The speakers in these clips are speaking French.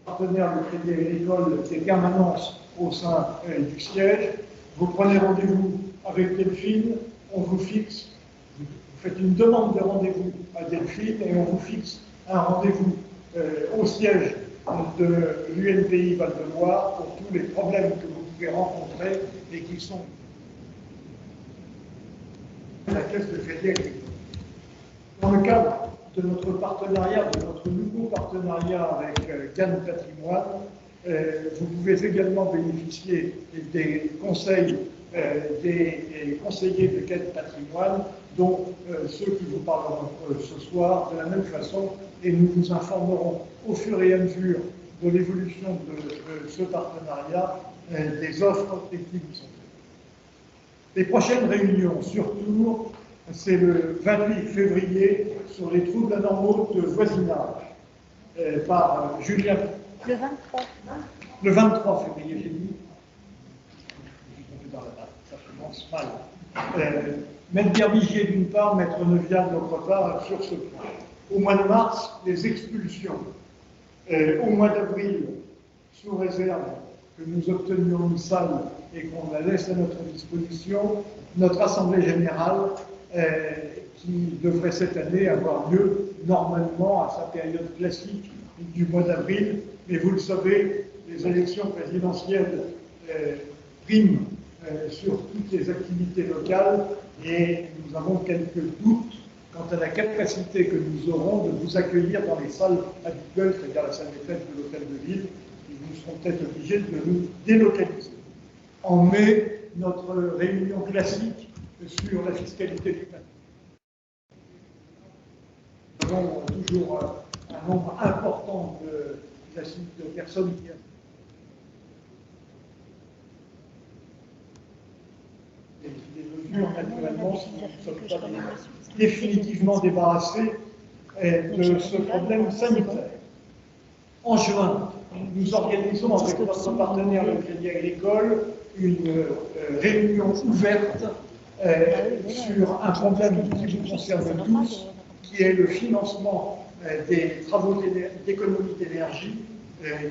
partenaire du Crédit Agricole des permanences au sein du siège. Vous prenez rendez-vous avec Delphine, on vous fixe, vous faites une demande de rendez-vous à Delphine et on vous fixe un rendez-vous au siège de l'UNPI Val-de-Loire pour tous les problèmes que vous pouvez rencontrer et qui sont la Caisse de Crédit Agricole. Dans le cadre de notre partenariat, de notre nouveau partenariat avec Cannes Patrimoine, vous pouvez également bénéficier des conseils des conseillers de Cannes Patrimoine, dont ceux qui vous parleront ce soir de la même façon, et nous vous informerons au fur et à mesure de l'évolution de ce partenariat des offres qui vous sont faites. Les prochaines réunions sur Tours, c'est le 28 février sur les troubles anormaux de voisinage par Julien. Le 23. Le 23 février, j'ai dit. Ça commence mal. Maître Gerbigier d'une part, Maître Neuvial d'autre part, sur ce point. Au mois de mars, les expulsions. Au mois d'avril, sous réserve que nous obtenions une salle et qu'on la laisse à notre disposition, notre Assemblée générale qui devrait cette année avoir lieu normalement à sa période classique du mois d'avril. Mais vous le savez, les élections présidentielles priment sur toutes les activités locales et nous avons quelques doutes quant à la capacité que nous aurons de vous accueillir dans les salles habituelles, c'est-à-dire la salle des fêtes de l'hôtel de ville, et nous serons peut-être obligés de nous délocaliser. En mai, notre réunion classique sur la fiscalité du patrimoine. Nous avons toujours un nombre important de personnes qui des mesures, naturellement, si nous ne sommes pas définitivement débarrassés de ce problème sanitaire. En juin, nous organisons avec notre partenaire le Crédit Agricole une réunion ouverte sur un problème qui vous concerne tous, qui est le financement des travaux d'économie d'énergie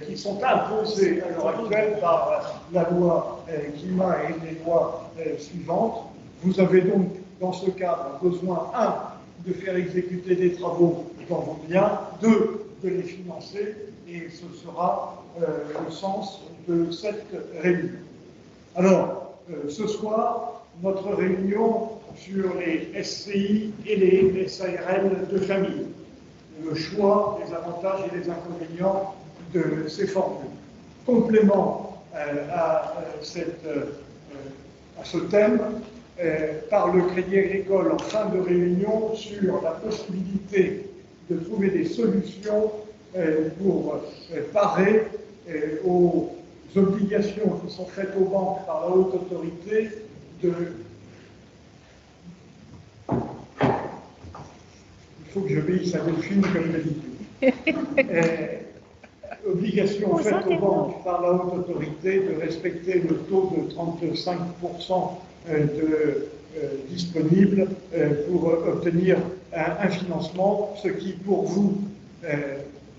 qui sont imposés à l'heure actuelle par la loi climat et les lois suivantes. Vous avez donc, dans ce cadre, besoin, 1, de faire exécuter des travaux dans vos biens, 2, de les financer, et ce sera le sens de cette réunion. Alors, ce soir, notre réunion sur les SCI et les SARL de famille, le choix, les avantages et les inconvénients de ces formules. Complément à ce thème, par le Crédit Agricole en fin de réunion sur la possibilité de trouver des solutions pour parer aux obligations qui sont faites aux banques par la haute autorité de... Il faut que j'obéisse à Delphine comme d'habitude. Obligation faite aux banques par la haute autorité de respecter le taux de 35% disponible pour obtenir un financement, ce qui pour vous,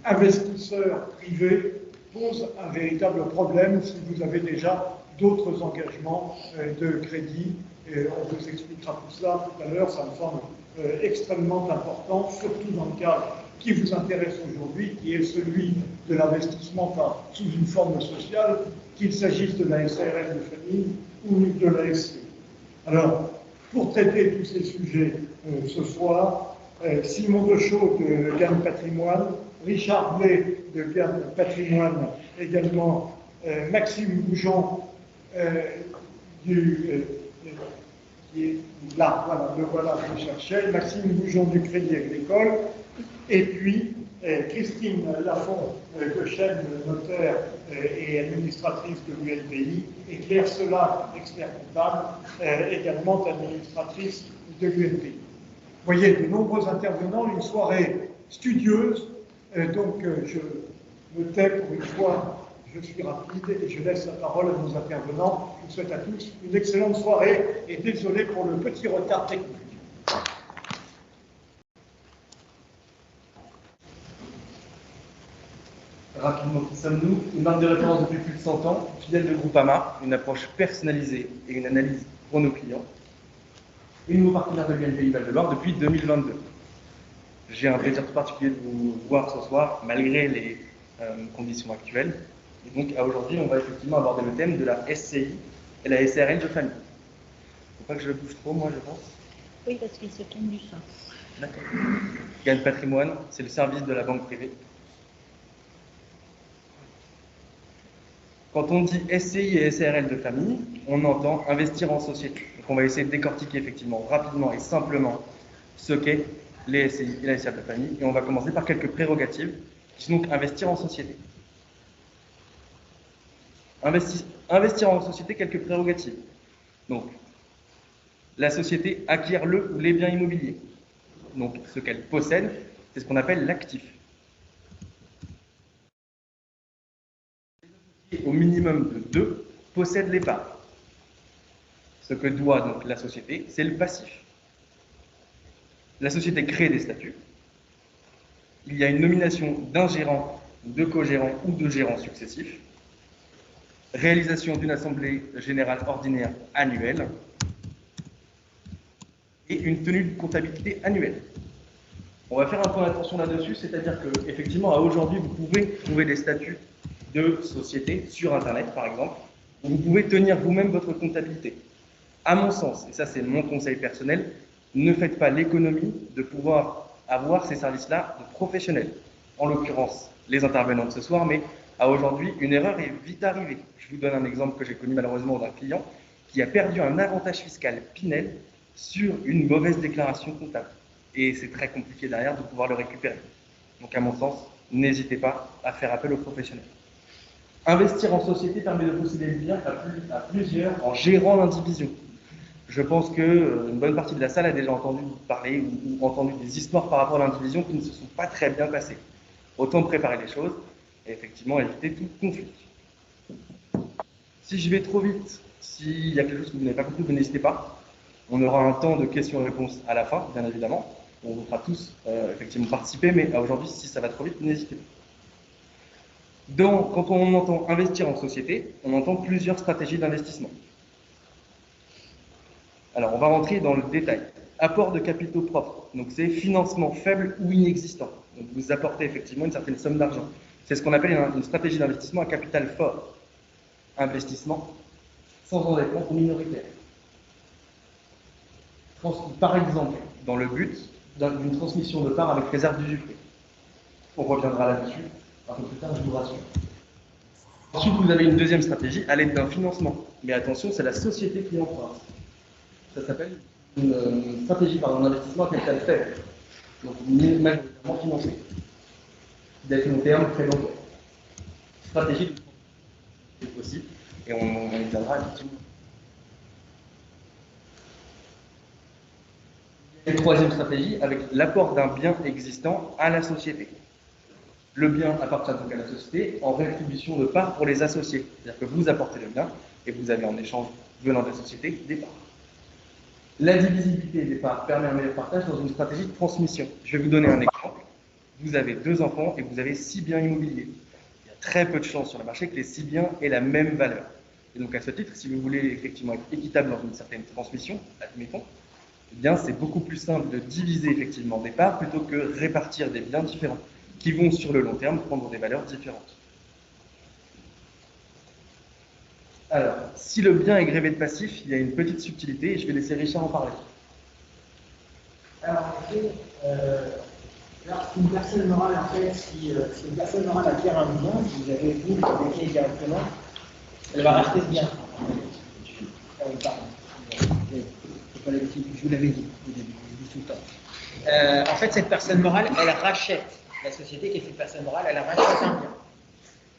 investisseurs privés, pose un véritable problème si vous avez déjà d'autres engagements de crédit. Et on vous expliquera tout ça tout à l'heure, ça me semble extrêmement important, surtout dans le cadre qui vous intéresse aujourd'hui, qui est celui de l'investissement sous une forme sociale, qu'il s'agisse de la SARL de famille ou de la SCI. Alors, pour traiter tous ces sujets ce soir, Simon Deschaux de Cannes Patrimoine, Richard Blais de Cannes Patrimoine également, Maxime Goujon qui est là, voilà, le voilà, je cherchais, Maxime Goujon du Crédit Agricole, et puis Christine Lafont de Chêne, notaire et administratrice de l'UNPI, et Claire Cela, expert comptable, également administratrice de l'UNPI. Vous voyez, de nombreux intervenants, une soirée studieuse, donc je me tais pour une fois, je suis rapide et je laisse la parole à nos intervenants. Je vous souhaite à tous une excellente soirée et désolé pour le petit retard technique. Rapidement, qui sommes-nous? Une marque de référence depuis plus de 100 ans, fidèle de Groupama, une approche personnalisée et une analyse pour nos clients. Et nouveau partenaire de BNP Val-de-Loire depuis 2022. J'ai un plaisir tout particulier de vous voir ce soir, malgré les conditions actuelles. Et donc, aujourd'hui, on va effectivement aborder le thème de la SCI et la SARL de famille. Il ne faut pas que je le bouge trop, moi, je pense. Oui, parce qu'il se tourne du sein. D'accord. Gain de patrimoine, c'est le service de la banque privée. Quand on dit SCI et SARL de famille, on entend investir en société. Donc on va essayer de décortiquer effectivement rapidement et simplement ce qu'est les SCI et la SARL de famille. Et on va commencer par quelques prérogatives, qui sont donc investir en société. Investir en société, quelques prérogatives. Donc, la société acquiert le ou les biens immobiliers. Donc, ce qu'elle possède, c'est ce qu'on appelle l'actif. Au minimum de 2 possèdent les parts. Ce que doit donc la société, c'est le passif. La société crée des statuts. Il y a une nomination d'un gérant, de co-gérants ou de gérants successifs. Réalisation d'une assemblée générale ordinaire annuelle. Et une tenue de comptabilité annuelle. On va faire un point d'attention là-dessus, c'est-à-dire que effectivement, à aujourd'hui, vous pouvez trouver des statuts de société sur Internet, par exemple, où vous pouvez tenir vous-même votre comptabilité. À mon sens, et ça c'est mon conseil personnel, ne faites pas l'économie de pouvoir avoir ces services-là de professionnels. En l'occurrence, les intervenants de ce soir, mais à aujourd'hui, une erreur est vite arrivée. Je vous donne un exemple que j'ai connu malheureusement d'un client qui a perdu un avantage fiscal Pinel sur une mauvaise déclaration comptable. Et c'est très compliqué derrière de pouvoir le récupérer. Donc à mon sens, n'hésitez pas à faire appel aux professionnels. Investir en société permet de posséder le bien à plusieurs en gérant l'indivision. Je pense qu'une bonne partie de la salle a déjà entendu parler ou entendu des histoires par rapport à l'indivision qui ne se sont pas très bien passées. Autant préparer les choses et effectivement éviter tout conflit. Si je vais trop vite, s'il y a quelque chose que vous n'avez pas compris, vous n'hésitez pas. On aura un temps de questions-réponses à la fin, bien évidemment. On vous fera tous effectivement participer, mais aujourd'hui, si ça va trop vite, n'hésitez pas. Quand on entend investir en société, on entend plusieurs stratégies d'investissement. Alors, on va rentrer dans le détail. Apport de capitaux propres, donc c'est financement faible ou inexistant. Donc vous apportez effectivement une certaine somme d'argent. C'est ce qu'on appelle une stratégie d'investissement à capital fort. Investissement sans endettement ou minoritaire. Par exemple, dans le but d'une transmission de parts avec réserve d'usufruit. On reviendra là-dessus un peu plus tard, je vous rassure. Ensuite, vous avez une deuxième stratégie à l'aide d'un financement. Mais attention, c'est la société qui emprunte. Ça s'appelle une stratégie d'investissement à capital faible. Donc, majoritairement financée. Dette long terme, très bancaire. Stratégie de c'est possible. Et on y viendra effectivement. Et troisième stratégie, avec l'apport d'un bien existant à la société. Le bien appartient donc à la société en rétribution de parts pour les associés. C'est-à-dire que vous apportez le bien et vous avez en échange venant de la société des parts. La divisibilité des parts permet un meilleur partage dans une stratégie de transmission. Je vais vous donner un exemple. Vous avez 2 enfants et vous avez 6 biens immobiliers. Il y a très peu de chances sur le marché que les 6 biens aient la même valeur. Et donc à ce titre, si vous voulez effectivement être équitable dans une certaine transmission, admettons, eh bien c'est beaucoup plus simple de diviser effectivement des parts plutôt que répartir des biens différents qui vont sur le long terme prendre des valeurs différentes. Alors, si le bien est grévé de passif, il y a une petite subtilité et je vais laisser Richard en parler. Alors, en fait, une personne morale, en fait, si une personne morale acquiert un bien, si vous avez vous qui directement, elle va racheter ce bien. Ah oui, pardon. Je vous l'avais dit au début, je vous dis tout le temps. En fait, cette personne morale, elle rachète. La société qui est une personne morale, elle rachète un bien.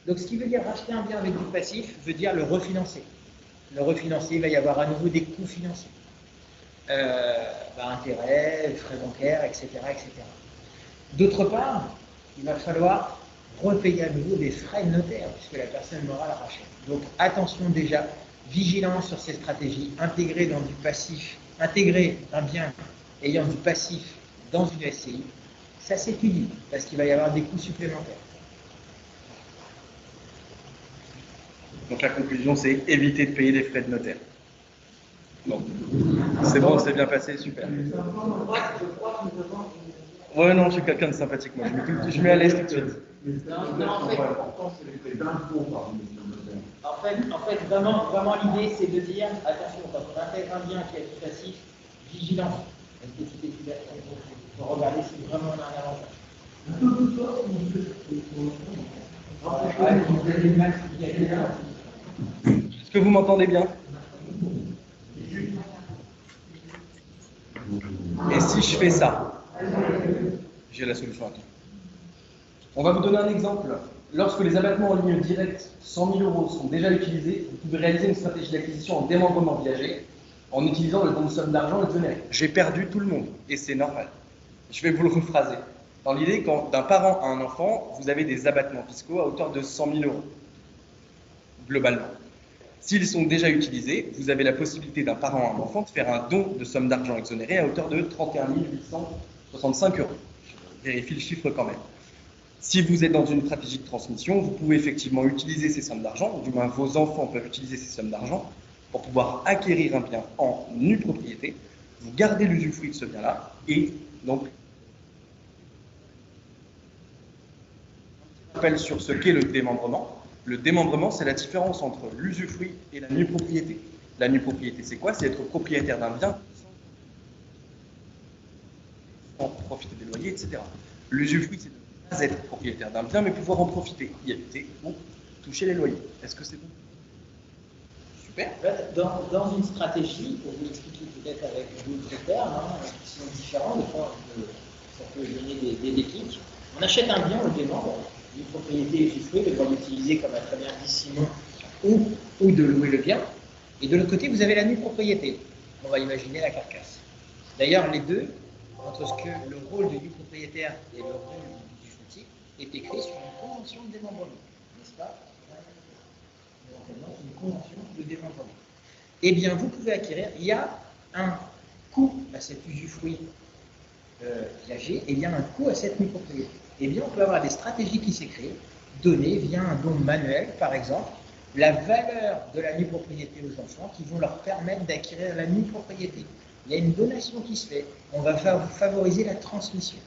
Donc, ce qui veut dire racheter un bien avec du passif, veut dire le refinancer. Le refinancer, il va y avoir à nouveau des coûts financiers. Intérêts, frais bancaires, etc., etc. D'autre part, il va falloir repayer à nouveau des frais de notaire, puisque la personne morale rachète. Donc, attention déjà, vigilance sur ces stratégies, intégrer dans du passif, intégrer un bien ayant du passif dans une SCI, ça s'étudie, parce qu'il va y avoir des coûts supplémentaires. Donc la conclusion, c'est éviter de payer les frais de notaire. Donc, c'est bon, c'est bien passé, super. Ouais, non, je suis quelqu'un de sympathique, moi. Je mets à l'aise tout de suite. En fait, vraiment l'idée, c'est de dire, attention, quand on intègre un bien qui est passif, vigilance. Est-ce que tout est ouvert? Il faut regarder si vraiment on a un avantage. Est-ce que vous m'entendez bien? Et si je fais ça? J'ai la solution à tout. On va vous donner un exemple. Lorsque les abattements en ligne directe 100 000 € sont déjà utilisés, vous pouvez réaliser une stratégie d'acquisition en démembrement viager en utilisant le bon de somme d'argent exonéré. J'ai perdu tout le monde, et c'est normal. Je vais vous le rephraser. Dans l'idée, quand d'un parent à un enfant, vous avez des abattements fiscaux à hauteur de 100 000 €, globalement. S'ils sont déjà utilisés, vous avez la possibilité d'un parent à un enfant de faire un don de somme d'argent exonéré à hauteur de 31 865 €. Je vérifie le chiffre quand même. Si vous êtes dans une stratégie de transmission, vous pouvez effectivement utiliser ces sommes d'argent, du moins vos enfants peuvent utiliser ces sommes d'argent pour pouvoir acquérir un bien en nue propriété, vous gardez l'usufruit de ce bien-là, et donc, je rappelle sur ce qu'est le démembrement. Le démembrement, c'est la différence entre l'usufruit et la nue propriété. La nue propriété, c'est quoi? C'est être propriétaire d'un bien sans profiter des loyers, etc. L'usufruit, c'est de ne pas être propriétaire d'un bien, mais pouvoir en profiter, y habiter ou toucher les loyers. Est-ce que c'est bon? Super. En fait, dans une stratégie, pour vous expliquer peut-être avec d'autres termes, qui sont différents, des fois ça peut donner des déclics. On achète un bien, on le démembre, une propriété usufruit, le droit d'utiliser, comme a très bien dit Simon, ou de louer le bien. Et de l'autre côté, vous avez la nue propriété. On va imaginer la carcasse. D'ailleurs, les deux, entre ce que le rôle du propriétaire et le rôle du usufruitier, est écrit sur une convention de démembrement, n'est-ce pas? Une convention de démembrement. Eh bien, vous pouvez acquérir, il y a un coût à cet usufruit viager, et il y a un coût à cette nue propriété. Eh bien, on peut avoir des stratégies qui s'écrivent, données via un don manuel, par exemple, la valeur de la nue propriété aux enfants qui vont leur permettre d'acquérir la nue propriété. Il y a une donation qui se fait. On va favoriser la transmission.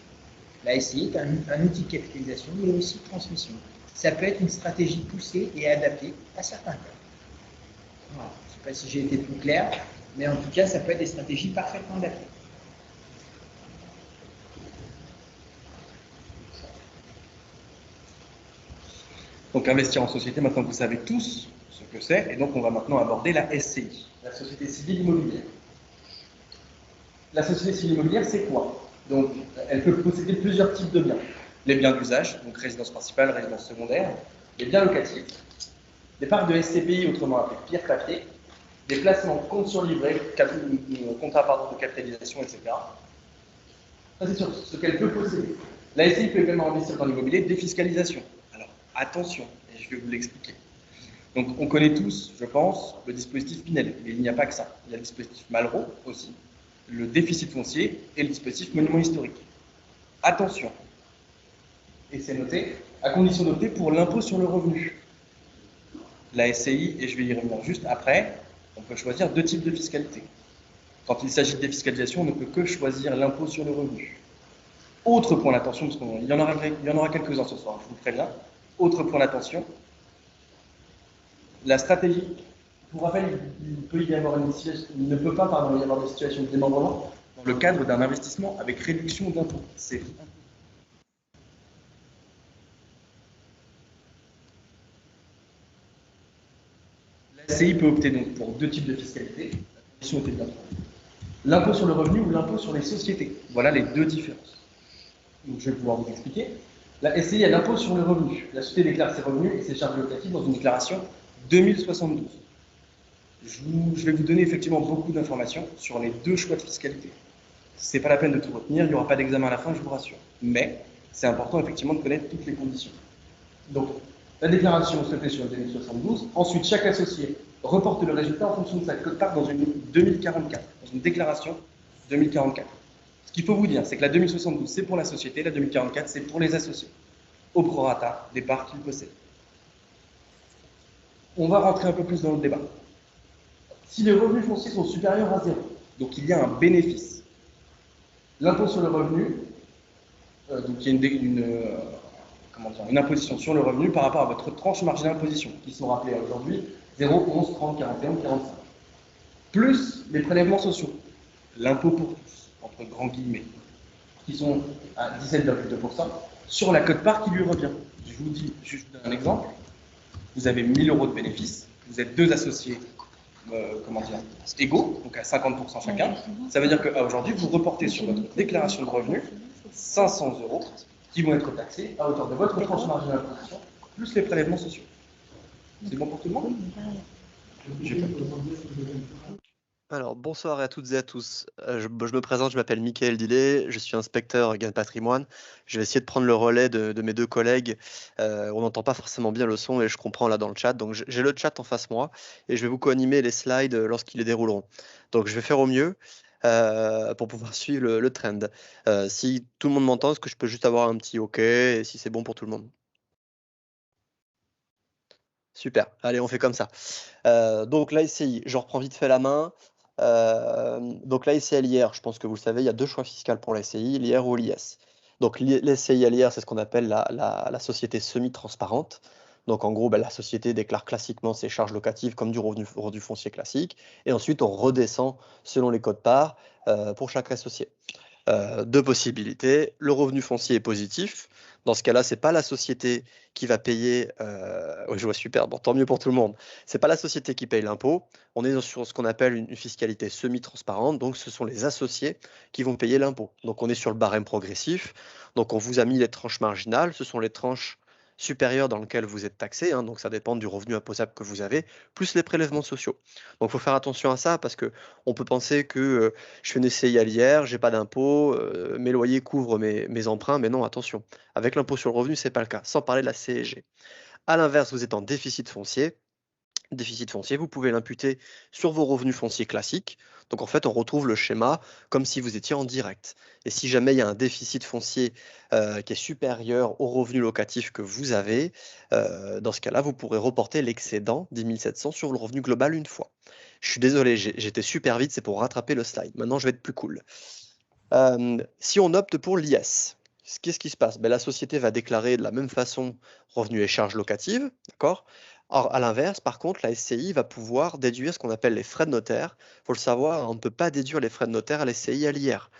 La SCI est un outil de capitalisation, mais aussi de transmission. Ça peut être une stratégie poussée et adaptée à certains cas. Voilà. Je ne sais pas si j'ai été plus clair, mais en tout cas, ça peut être des stratégies parfaitement adaptées. Donc investir en société, maintenant que vous savez tous ce que c'est, et donc on va maintenant aborder la SCI, la Société Civile Immobilière. La Société Civile Immobilière, c'est quoi? Donc, elle peut posséder plusieurs types de biens. Les biens d'usage, donc résidence principale, résidence secondaire, les biens locatifs, des parts de SCPI, autrement appelées pierre papier, des placements compte sur livret, contrat de capitalisation, etc. Ça, c'est sur ce qu'elle peut posséder. La SCI peut également investir dans l'immobilier, défiscalisation. Alors, attention, et je vais vous l'expliquer. Donc, on connaît tous, je pense, le dispositif Pinel, mais il n'y a pas que ça. Il y a le dispositif Malraux aussi, le déficit foncier et le dispositif monument historique. Attention, et c'est noté, à condition d'opter pour l'impôt sur le revenu. La SCI, et je vais y revenir juste après, on peut choisir deux types de fiscalité. Quand il s'agit de défiscalisation, on ne peut que choisir l'impôt sur le revenu. Autre point d'attention, parce qu'il y en aura quelques-uns ce soir, je vous préviens. Autre point d'attention, la stratégie, pour rappel, il ne peut y avoir il ne peut pas y avoir des situations de démembrement dans le cadre d'un investissement avec réduction d'impôt. C'est la SCI peut opter donc pour deux types de fiscalité. La condition était bien trouvée. L'impôt sur le revenu ou l'impôt sur les sociétés. Voilà les deux différences. Donc, je vais pouvoir vous expliquer. La SCI a l'impôt sur le revenu. La société déclare ses revenus et ses charges locatives dans une déclaration 2072. Je vais vous donner effectivement beaucoup d'informations sur les deux choix de fiscalité. Ce n'est pas la peine de tout retenir, il n'y aura pas d'examen à la fin, je vous rassure. Mais c'est important effectivement de connaître toutes les conditions. Donc, la déclaration se fait sur 2072. Ensuite, chaque associé reporte le résultat en fonction de sa quote-part dans une 2044, dans une déclaration 2044. Ce qu'il faut vous dire, c'est que la 2072, c'est pour la société, la 2044, c'est pour les associés, au prorata des parts qu'ils possèdent. on va rentrer un peu plus dans le débat. Si les revenus fonciers sont supérieurs à 0, donc il y a un bénéfice, l'impôt sur le revenu, donc il y a une imposition sur le revenu par rapport à votre tranche marginale d'imposition, qui sont rappelées aujourd'hui 0, 11, 30, 41, 45. Plus les prélèvements sociaux, l'impôt pour tous, entre grands guillemets, qui sont à 17,2% sur la quote-part qui lui revient. Je vous donne un exemple. Vous avez 1 000 € de bénéfices, vous êtes deux associés égaux, donc à 50% chacun. Ça veut dire qu'aujourd'hui, vous reportez sur votre déclaration de revenus 500 € qui vont être taxés à hauteur de votre tranche marginale d'imposition, plus les prélèvements sociaux. C'est bon pour tout le monde? Alors, bonsoir à toutes et à tous. Je me présente, je m'appelle Mickaël Dillet, je suis inspecteur gain de patrimoine. Je vais essayer de prendre le relais de mes deux collègues. On n'entend pas forcément bien le son et je comprends là dans le chat. Donc, j'ai le chat en face moi et je vais vous co-animer les slides lorsqu'ils les dérouleront. Donc, je vais faire au mieux pour pouvoir suivre le trend. Si tout le monde m'entend, est-ce que je peux juste avoir un petit OK et si c'est bon pour tout le monde? Super, allez, on fait comme ça. Donc, la SCI, je reprends vite fait la main. Donc la SCI à l'IR, je pense que vous le savez, il y a deux choix fiscaux pour la SCI, l'IR ou l'IS. Donc la SCI à l'IR, c'est ce qu'on appelle la société semi-transparente. Donc en gros, la société déclare classiquement ses charges locatives comme du revenu foncier classique. Et ensuite, on redescend selon les codes-parts pour chaque associé. Deux possibilités. Le revenu foncier est positif. Dans ce cas-là, ce n'est pas la société qui va payer. Oui, je vois super, bon, tant mieux pour tout le monde. Ce n'est pas la société qui paye l'impôt. On est sur ce qu'on appelle une fiscalité semi-transparente. Donc, ce sont les associés qui vont payer l'impôt. Donc, on est sur le barème progressif. Donc, on vous a mis les tranches marginales. Ce sont les tranches supérieures dans lesquelles vous êtes taxé. Donc, ça dépend du revenu imposable que vous avez, plus les prélèvements sociaux. Donc, il faut faire attention à ça parce qu'on peut penser que je fais une SCI à l'IR, je n'ai pas d'impôt, mes loyers couvrent mes emprunts, mais non, attention. Avec l'impôt sur le revenu, ce n'est pas le cas, sans parler de la CSG. À l'inverse, vous êtes en déficit foncier. Déficit foncier, vous pouvez l'imputer sur vos revenus fonciers classiques. Donc en fait, on retrouve le schéma comme si vous étiez en direct. Et si jamais il y a un déficit foncier qui est supérieur au revenu locatif que vous avez, dans ce cas-là, vous pourrez reporter l'excédent 10 700 sur le revenu global une fois. Je suis désolé, j'étais super vite, c'est pour rattraper le slide. Maintenant, je vais être plus cool. Si on opte pour l'IS, qu'est-ce qui se passe? La société va déclarer de la même façon revenus et charges locatives, d'accord? Or, à l'inverse, par contre, la SCI va pouvoir déduire ce qu'on appelle les frais de notaire. Il faut le savoir, on ne peut pas déduire les frais de notaire à la SCI à l'IR.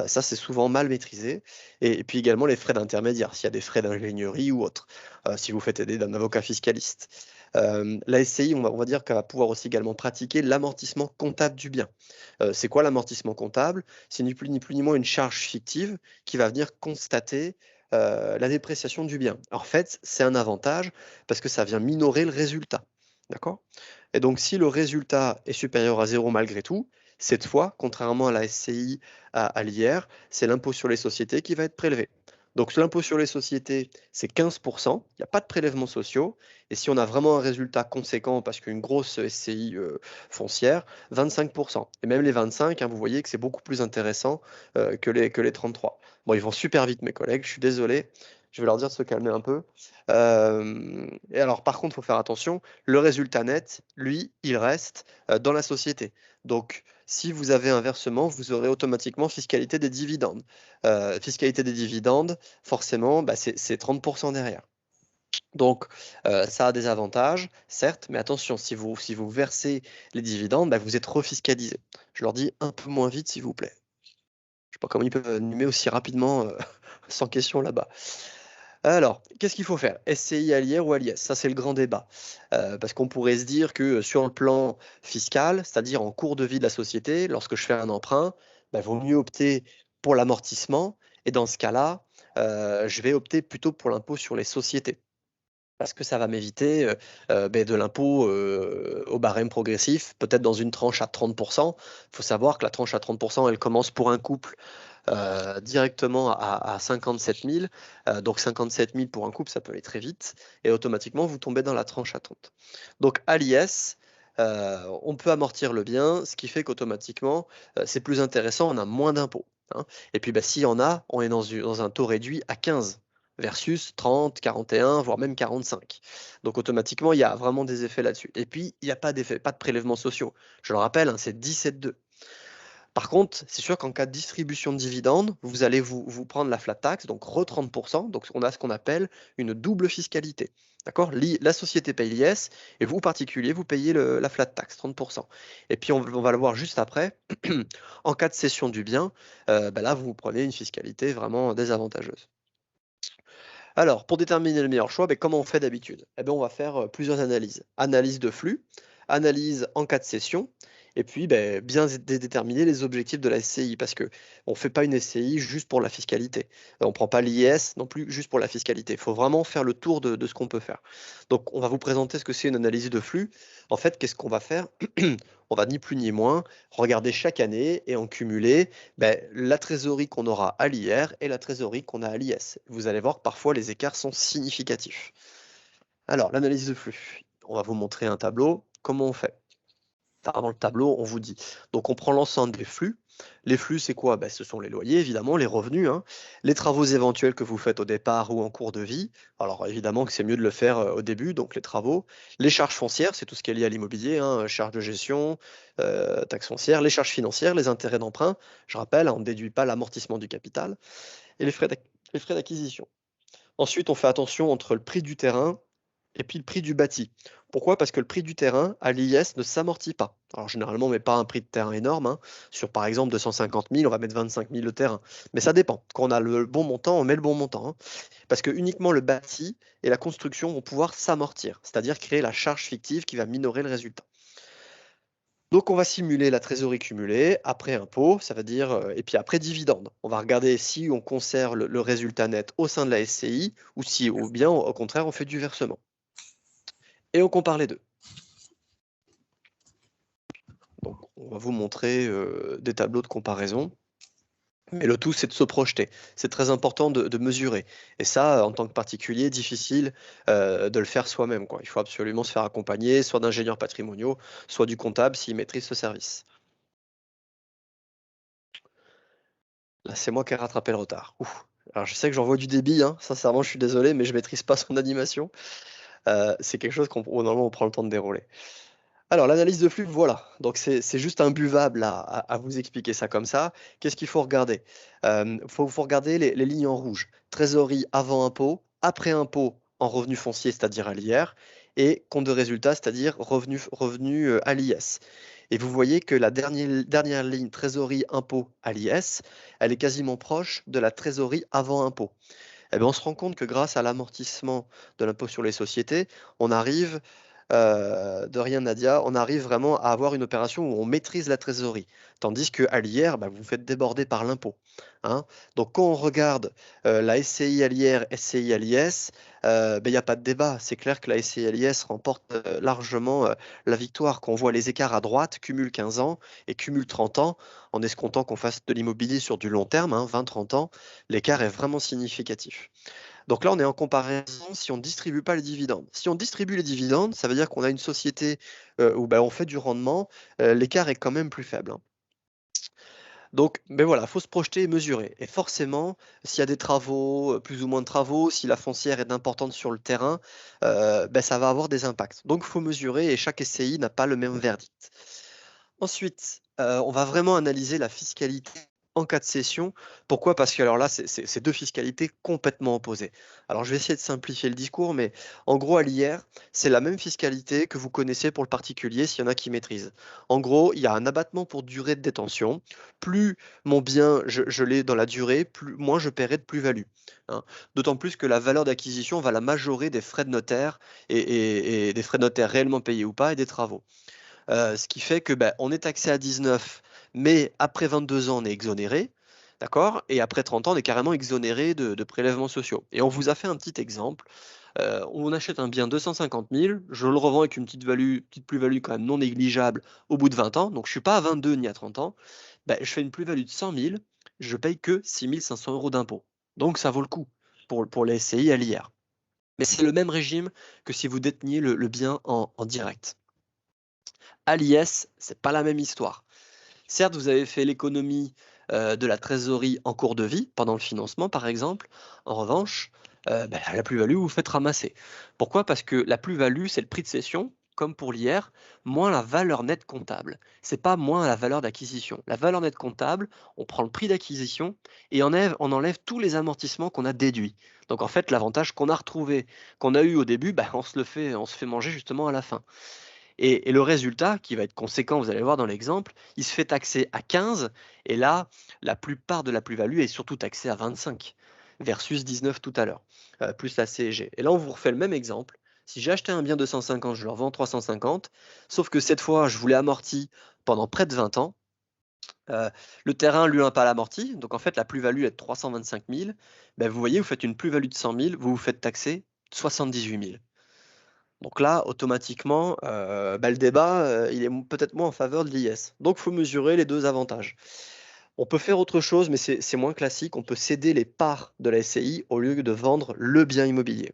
Ça, c'est souvent mal maîtrisé. Et puis également les frais d'intermédiaire, s'il y a des frais d'ingénierie ou autre, si vous faites aider d'un avocat fiscaliste. La SCI, on va dire qu'elle va pouvoir aussi également pratiquer l'amortissement comptable du bien. C'est quoi l'amortissement comptable? C'est ni plus ni moins une charge fictive qui va venir constater la dépréciation du bien. En fait, c'est un avantage parce que ça vient minorer le résultat. D'accord? Et donc, si le résultat est supérieur à 0 malgré tout, cette fois, contrairement à la SCI à l'IR, c'est l'impôt sur les sociétés qui va être prélevé. Donc, l'impôt sur les sociétés, c'est 15%, il n'y a pas de prélèvements sociaux. Et si on a vraiment un résultat conséquent, parce qu'une grosse SCI foncière, 25%. Et même les 25, vous voyez que c'est beaucoup plus intéressant que les 33. Bon, ils vont super vite, mes collègues, je suis désolé. Je vais leur dire de se calmer un peu. Et alors, par contre, il faut faire attention, le résultat net, lui, il reste dans la société. Donc, si vous avez un versement, vous aurez automatiquement fiscalité des dividendes. Fiscalité des dividendes, forcément, c'est 30% derrière. Donc, ça a des avantages, certes, mais attention, si vous versez les dividendes, vous êtes refiscalisé. Je leur dis un peu moins vite, s'il vous plaît. Je ne sais pas comment ils peuvent animer aussi rapidement, sans question là-bas. Alors, qu'est-ce qu'il faut faire? SCI à l'IR ou à l'IS? Ça, c'est le grand débat. Parce qu'on pourrait se dire que sur le plan fiscal, c'est-à-dire en cours de vie de la société, lorsque je fais un emprunt, il vaut mieux opter pour l'amortissement. Et dans ce cas-là, je vais opter plutôt pour l'impôt sur les sociétés. Parce que ça va m'éviter de l'impôt au barème progressif, peut-être dans une tranche à 30%. Il faut savoir que la tranche à 30%, elle commence pour un couple directement à 57 000. Donc 57 000 pour un couple, ça peut aller très vite. Et automatiquement, vous tombez dans la tranche à 30. Donc à l'IS, on peut amortir le bien, ce qui fait qu'automatiquement, c'est plus intéressant, on a moins d'impôts. Et puis, s'il y en a, on est dans un taux réduit à 15. versus 30, 41, voire même 45. Donc automatiquement, il y a vraiment des effets là-dessus. Et puis, il n'y a pas d'effet, pas de prélèvements sociaux. Je le rappelle, hein, c'est 17,2. Par contre, c'est sûr qu'en cas de distribution de dividendes, vous allez vous prendre la flat tax, donc re 30%, donc on a ce qu'on appelle une double fiscalité. D'accord? La société paye l'IS et vous, particulier, vous payez la flat tax, 30%. Et puis on va le voir juste après, en cas de cession du bien, là vous prenez une fiscalité vraiment désavantageuse. Alors, pour déterminer le meilleur choix, comment on fait d'habitude? On va faire plusieurs analyses. Analyse de flux, analyse en cas de cession, et puis bien déterminer les objectifs de la SCI, parce qu'on ne fait pas une SCI juste pour la fiscalité. On ne prend pas l'IS non plus juste pour la fiscalité. Il faut vraiment faire le tour de ce qu'on peut faire. Donc, on va vous présenter ce que c'est une analyse de flux. En fait, qu'est-ce qu'on va faire? On va ni plus ni moins regarder chaque année et en cumuler la trésorerie qu'on aura à l'IR et la trésorerie qu'on a à l'IS. Vous allez voir que parfois les écarts sont significatifs. Alors, l'analyse de flux. On va vous montrer un tableau. Comment on fait? Dans le tableau, on vous dit. Donc, on prend l'ensemble des flux. Les flux, c'est quoi? Ce sont les loyers, évidemment, les revenus, hein, les travaux éventuels que vous faites au départ ou en cours de vie. Alors, évidemment que c'est mieux de le faire au début, donc les travaux. Les charges foncières, c'est tout ce qui est lié à l'immobilier, hein, charges de gestion, taxes foncières, les charges financières, les intérêts d'emprunt. Je rappelle, on ne déduit pas l'amortissement du capital et les frais d'acquisition. Ensuite, on fait attention entre le prix du terrain et puis le prix du bâti. Pourquoi? Parce que le prix du terrain à l'IS ne s'amortit pas. Alors généralement, on ne met pas un prix de terrain énorme, hein. Sur par exemple 250 000, on va mettre 25 000 le terrain. Mais ça dépend. Quand on a le bon montant, on met le bon montant, hein. Parce que uniquement le bâti et la construction vont pouvoir s'amortir, c'est-à-dire créer la charge fictive qui va minorer le résultat. Donc on va simuler la trésorerie cumulée après impôt, ça veut dire, et puis après dividende. On va regarder si on conserve le résultat net au sein de la SCI ou bien au contraire on fait du versement. Et on compare les deux. Donc, on va vous montrer des tableaux de comparaison. Mais le tout, c'est de se projeter. C'est très important de mesurer. Et ça, en tant que particulier, difficile de le faire soi-même, quoi. Il faut absolument se faire accompagner, soit d'ingénieurs patrimoniaux, soit du comptable s'il maîtrise ce service. Là, c'est moi qui ai rattrapé le retard. Ouf. Alors, je sais que j'envoie du débit, hein. Sincèrement, je suis désolé, mais je ne maîtrise pas son animation. C'est quelque chose normalement, on prend le temps de dérouler. Alors, l'analyse de flux, voilà. Donc, c'est juste imbuvable à vous expliquer ça comme ça. Qu'est-ce qu'il faut regarder? Faut regarder les lignes en rouge. Trésorerie avant impôt, après impôt en revenu foncier, c'est-à-dire à l'IR, et compte de résultat, c'est-à-dire revenu à l'IS. Et vous voyez que la dernière ligne trésorerie impôt à l'IS, elle est quasiment proche de la trésorerie avant impôt. On se rend compte que grâce à l'amortissement de l'impôt sur les sociétés, on arrive, de rien Nadia, on arrive vraiment à avoir une opération où on maîtrise la trésorerie. Tandis qu'à l'IR, vous vous faites déborder par l'impôt, hein. Donc quand on regarde la SCI à l'IR, SCI à l'IS, il n'y a pas de débat. C'est clair que la SCI à l'IS remporte largement la victoire. Quand on voit les écarts à droite, cumul 15 ans et cumul 30 ans, en escomptant qu'on fasse de l'immobilier sur du long terme, 20-30 ans, l'écart est vraiment significatif. Donc là, on est en comparaison si on ne distribue pas les dividendes. Si on distribue les dividendes, ça veut dire qu'on a une société où on fait du rendement, l'écart est quand même plus faible, hein. Donc, voilà, il faut se projeter et mesurer. Et forcément, s'il y a des travaux, plus ou moins de travaux, si la foncière est importante sur le terrain, ça va avoir des impacts. Donc, il faut mesurer et chaque SCI n'a pas le même verdict. Ensuite, on va vraiment analyser la fiscalité en cas de cession. Pourquoi? Parce que alors là, c'est deux fiscalités complètement opposées. Alors, je vais essayer de simplifier le discours, mais en gros, à l'IR, c'est la même fiscalité que vous connaissez pour le particulier, s'il y en a qui maîtrisent. En gros, il y a un abattement pour durée de détention. Plus mon bien, je l'ai dans la durée, moins je paierai de plus-value, hein. D'autant plus que la valeur d'acquisition va la majorer des frais de notaire et des frais de notaire réellement payés ou pas et des travaux. Ce qui fait que on est taxé à 19, mais après 22 ans, on est exonéré, d'accord? Et après 30 ans, on est carrément exonéré de prélèvements sociaux. Et on vous a fait un petit exemple. On achète un bien 250 000, je le revends avec une petite plus-value quand même non négligeable au bout de 20 ans. Donc je ne suis pas à 22 ni à 30 ans. Je fais une plus-value de 100 000, je paye que 6 500 € d'impôt. Donc ça vaut le coup pour les SCI à l'IR. Mais c'est le même régime que si vous déteniez le bien en direct. À l'IS, c'est pas la même histoire. Certes, vous avez fait l'économie de la trésorerie en cours de vie, pendant le financement par exemple. En revanche, la plus-value, vous faites ramasser. Pourquoi? Parce que la plus-value, c'est le prix de cession, comme pour l'IR, moins la valeur nette comptable. C'est pas moins la valeur d'acquisition. La valeur nette comptable, on prend le prix d'acquisition et on enlève tous les amortissements qu'on a déduits. Donc en fait, l'avantage qu'on a retrouvé, qu'on a eu au début, on se fait manger justement à la fin. Et le résultat, qui va être conséquent, vous allez voir dans l'exemple, il se fait taxer à 15, et là, la plupart de la plus-value est surtout taxée à 25, versus 19 tout à l'heure, plus la CSG. Et là, on vous refait le même exemple. Si j'ai acheté un bien 250, je le revends 350, sauf que cette fois, je vous l'ai amorti pendant près de 20 ans. Le terrain, lui, n'a pas l'amorti, donc en fait, la plus-value est de 325 000. Vous voyez, vous faites une plus-value de 100 000, vous vous faites taxer 78 000. Donc là, automatiquement, le débat, il est peut-être moins en faveur de l'IS. Donc, il faut mesurer les deux avantages. On peut faire autre chose, mais c'est moins classique. On peut céder les parts de la SCI au lieu de vendre le bien immobilier.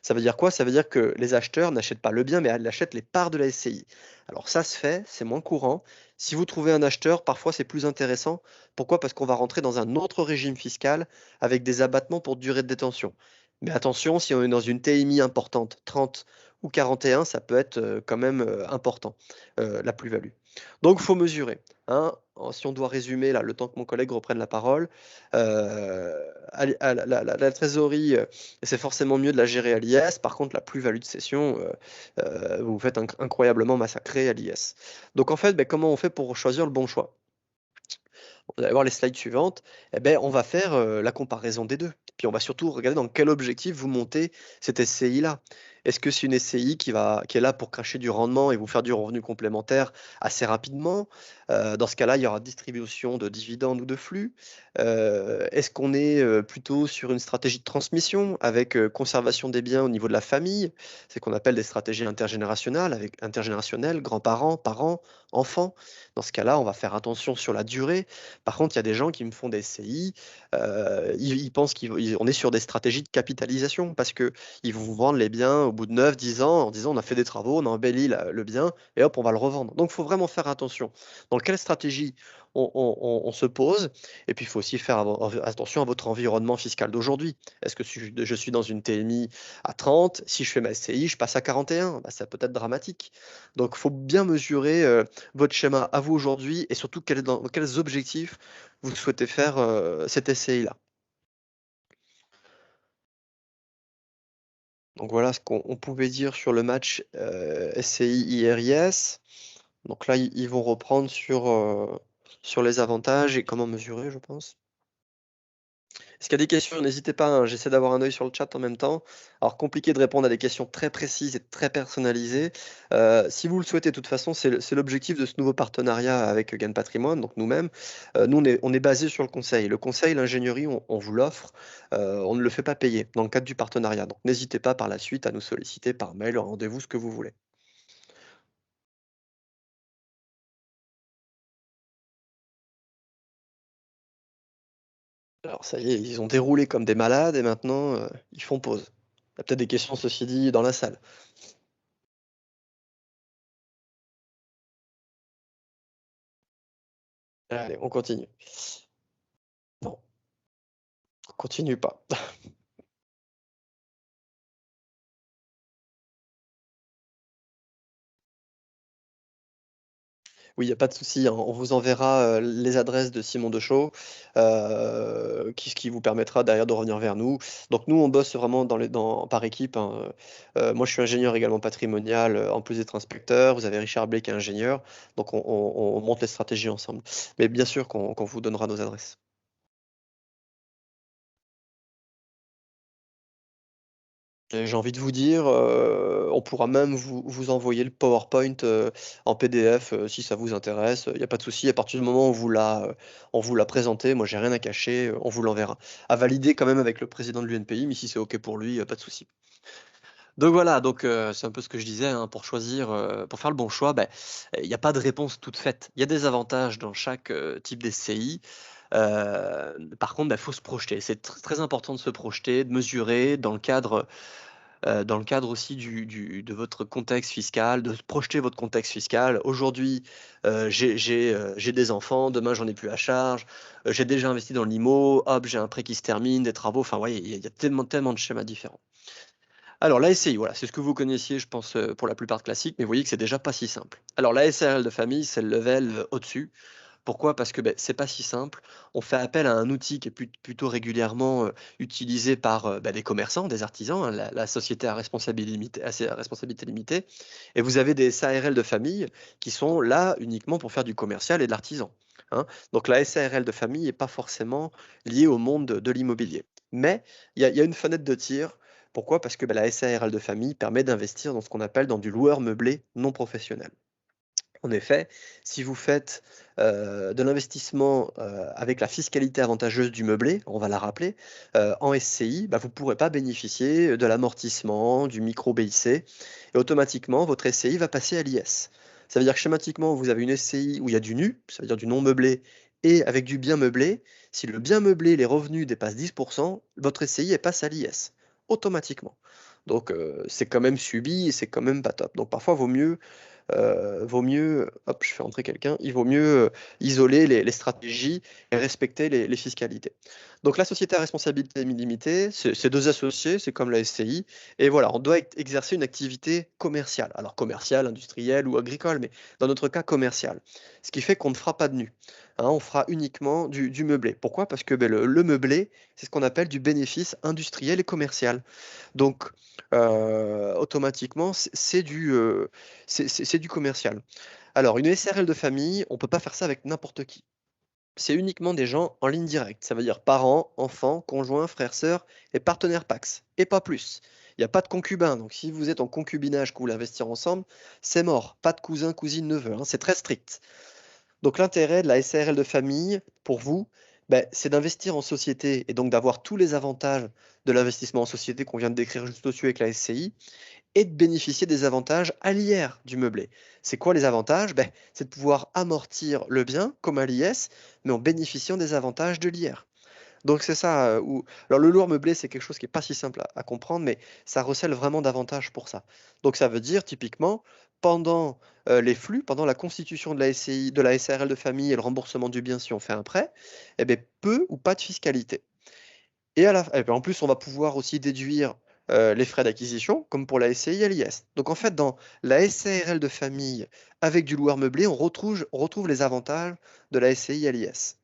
Ça veut dire quoi? Ça veut dire que les acheteurs n'achètent pas le bien, mais ils achètent les parts de la SCI. Alors ça se fait, c'est moins courant. Si vous trouvez un acheteur, parfois c'est plus intéressant. Pourquoi? Parce qu'on va rentrer dans un autre régime fiscal avec des abattements pour durée de détention. Mais attention, si on est dans une TMI importante, 30 ou 41, ça peut être quand même important, la plus-value. Donc, il faut mesurer. Hein. Si on doit résumer, là, le temps que mon collègue reprenne la parole, la trésorerie, c'est forcément mieux de la gérer à l'IS. Par contre, la plus-value de cession, vous vous faites incroyablement massacrer à l'IS. Donc, en fait, comment on fait pour choisir le bon choix? Vous allez voir les slides suivantes. On va faire la comparaison des deux. Puis on va surtout regarder dans quel objectif vous montez cette SCI-là. Est-ce que c'est une SCI qui est là pour cracher du rendement et vous faire du revenu complémentaire assez rapidement? Dans ce cas-là, il y aura distribution de dividendes ou de flux. Est-ce qu'on est plutôt sur une stratégie de transmission avec conservation des biens au niveau de la famille? C'est qu'on appelle des stratégies intergénérationnelles, grands-parents, parents, enfants. Dans ce cas-là, on va faire attention sur la durée. Par contre, il y a des gens qui me font des SCI, ils pensent qu'on est sur des stratégies de capitalisation parce qu'ils vont vous vendre les biens au bout de 9, 10 ans en disant on a fait des travaux, on a embelli le bien et hop, on va le revendre. Donc, il faut vraiment faire attention. Dans quelle stratégie on se pose? Et puis, il faut aussi faire attention à votre environnement fiscal d'aujourd'hui. Est-ce que je suis dans une TMI à 30? Si je fais ma SCI, je passe à 41. Ça peut être dramatique. Donc, il faut bien mesurer votre schéma à vous aujourd'hui et surtout dans quels objectifs vous souhaitez faire cet SCI-là. Donc voilà ce qu'on pouvait dire sur le match SCI-IRIS. Donc là, ils vont reprendre sur les avantages et comment mesurer, je pense. Est-ce qu'il y a des questions? N'hésitez pas, hein, j'essaie d'avoir un œil sur le chat en même temps. Alors, compliqué de répondre à des questions très précises et très personnalisées. Si vous le souhaitez, de toute façon, c'est l'objectif de ce nouveau partenariat avec Gain Patrimoine, donc nous-mêmes. Nous, on est basé sur le conseil. Le conseil, l'ingénierie, on vous l'offre. On ne le fait pas payer dans le cadre du partenariat. Donc, n'hésitez pas par la suite à nous solliciter par mail, rendez-vous, ce que vous voulez. Alors, ça y est, ils ont déroulé comme des malades et maintenant, ils font pause. Il y a peut-être des questions, ceci dit, dans la salle. Allez, on continue. Non, on continue pas. Oui, il n'y a pas de souci, hein. On vous enverra les adresses de Simon Deschaux, qui vous permettra derrière de revenir vers nous. Donc nous, on bosse vraiment par équipe, hein. Moi, je suis ingénieur également patrimonial, en plus d'être inspecteur. Vous avez Richard Blake qui est ingénieur. Donc on monte les stratégies ensemble. Mais bien sûr qu'on vous donnera nos adresses. Et j'ai envie de vous dire, on pourra même vous envoyer le PowerPoint en PDF si ça vous intéresse. Il n'y a pas de souci. À partir du moment où on vous l'a présenté, moi j'ai rien à cacher, on vous l'enverra. À valider quand même avec le président de l'UNPI, mais si c'est OK pour lui, pas de souci. Donc voilà, c'est un peu ce que je disais, hein, pour choisir, pour faire le bon choix, il n'y a pas de réponse toute faite. Il y a des avantages dans chaque type d'SCI. Par contre, il faut se projeter. C'est très important de se projeter, de mesurer dans le cadre dans le cadre aussi de votre contexte fiscal, de projeter votre contexte fiscal. Aujourd'hui, j'ai des enfants, demain j'en ai plus à charge, j'ai déjà investi dans l'IMO, hop, j'ai un prêt qui se termine, des travaux, enfin, vous voyez, il y a tellement de schémas différents. Alors, la SCI, voilà, c'est ce que vous connaissiez, je pense, pour la plupart classiques, mais vous voyez que c'est déjà pas si simple. Alors, la SARL de famille, c'est le level au-dessus. Pourquoi? Parce que c'est pas si simple. On fait appel à un outil qui est plutôt régulièrement utilisé par des commerçants, des artisans, hein, la société à responsabilité limitée. Et vous avez des SARL de famille qui sont là uniquement pour faire du commercial et de l'artisan, hein. Donc la SARL de famille n'est pas forcément liée au monde de l'immobilier. Mais il y a une fenêtre de tir. Pourquoi? Parce que la SARL de famille permet d'investir dans ce qu'on appelle dans du loueur meublé non professionnel. En effet, si vous faites de l'investissement avec la fiscalité avantageuse du meublé, on va la rappeler, en SCI, vous ne pourrez pas bénéficier de l'amortissement, du micro-BIC, et automatiquement, votre SCI va passer à l'IS. Ça veut dire que schématiquement, vous avez une SCI où il y a du nu, ça veut dire du non meublé, et avec du bien meublé. Si le bien meublé, les revenus dépassent 10%, votre SCI elle passe à l'IS, automatiquement. Donc, c'est quand même subi et c'est quand même pas top. Donc, parfois, vaut mieux, hop, je fais entrer quelqu'un, il vaut mieux isoler les stratégies et respecter les fiscalités. Donc la société à responsabilité limitée, c'est deux associés, c'est comme la SCI, et voilà, on doit exercer une activité commerciale, alors commerciale, industrielle ou agricole, mais dans notre cas commerciale. Ce qui fait qu'on ne fera pas de nu, hein, on fera uniquement du meublé. Pourquoi? Parce que le meublé, c'est ce qu'on appelle du bénéfice industriel et commercial. Donc, automatiquement, c'est du commercial. Alors, une SRL de famille, on ne peut pas faire ça avec n'importe qui. C'est uniquement des gens en ligne directe. Ça veut dire parents, enfants, conjoints, frères, sœurs et partenaires Pax. Et pas plus. Il n'y a pas de concubin. Donc, si vous êtes en concubinage, que vous voulez investir ensemble, c'est mort. Pas de cousin, cousine, neveu, hein. C'est très strict. Donc l'intérêt de la SARL de famille, pour vous, c'est d'investir en société et donc d'avoir tous les avantages de l'investissement en société qu'on vient de décrire juste au-dessus avec la SCI et de bénéficier des avantages à l'IR du meublé. C'est quoi les avantages? C'est de pouvoir amortir le bien comme à l'IS, mais en bénéficiant des avantages de l'IR. Donc c'est ça. Alors le lourd meublé, c'est quelque chose qui n'est pas si simple à comprendre, mais ça recèle vraiment d'avantages pour ça. Donc ça veut dire typiquement, pendant les flux, pendant la constitution de la SCI, de la SARL de famille et le remboursement du bien si on fait un prêt, peu ou pas de fiscalité. Et en plus, on va pouvoir aussi déduire les frais d'acquisition, comme pour la SCI et l'IS. Donc en fait, dans la SARL de famille avec du loueur meublé, on retrouve les avantages de la SCI et l'IS.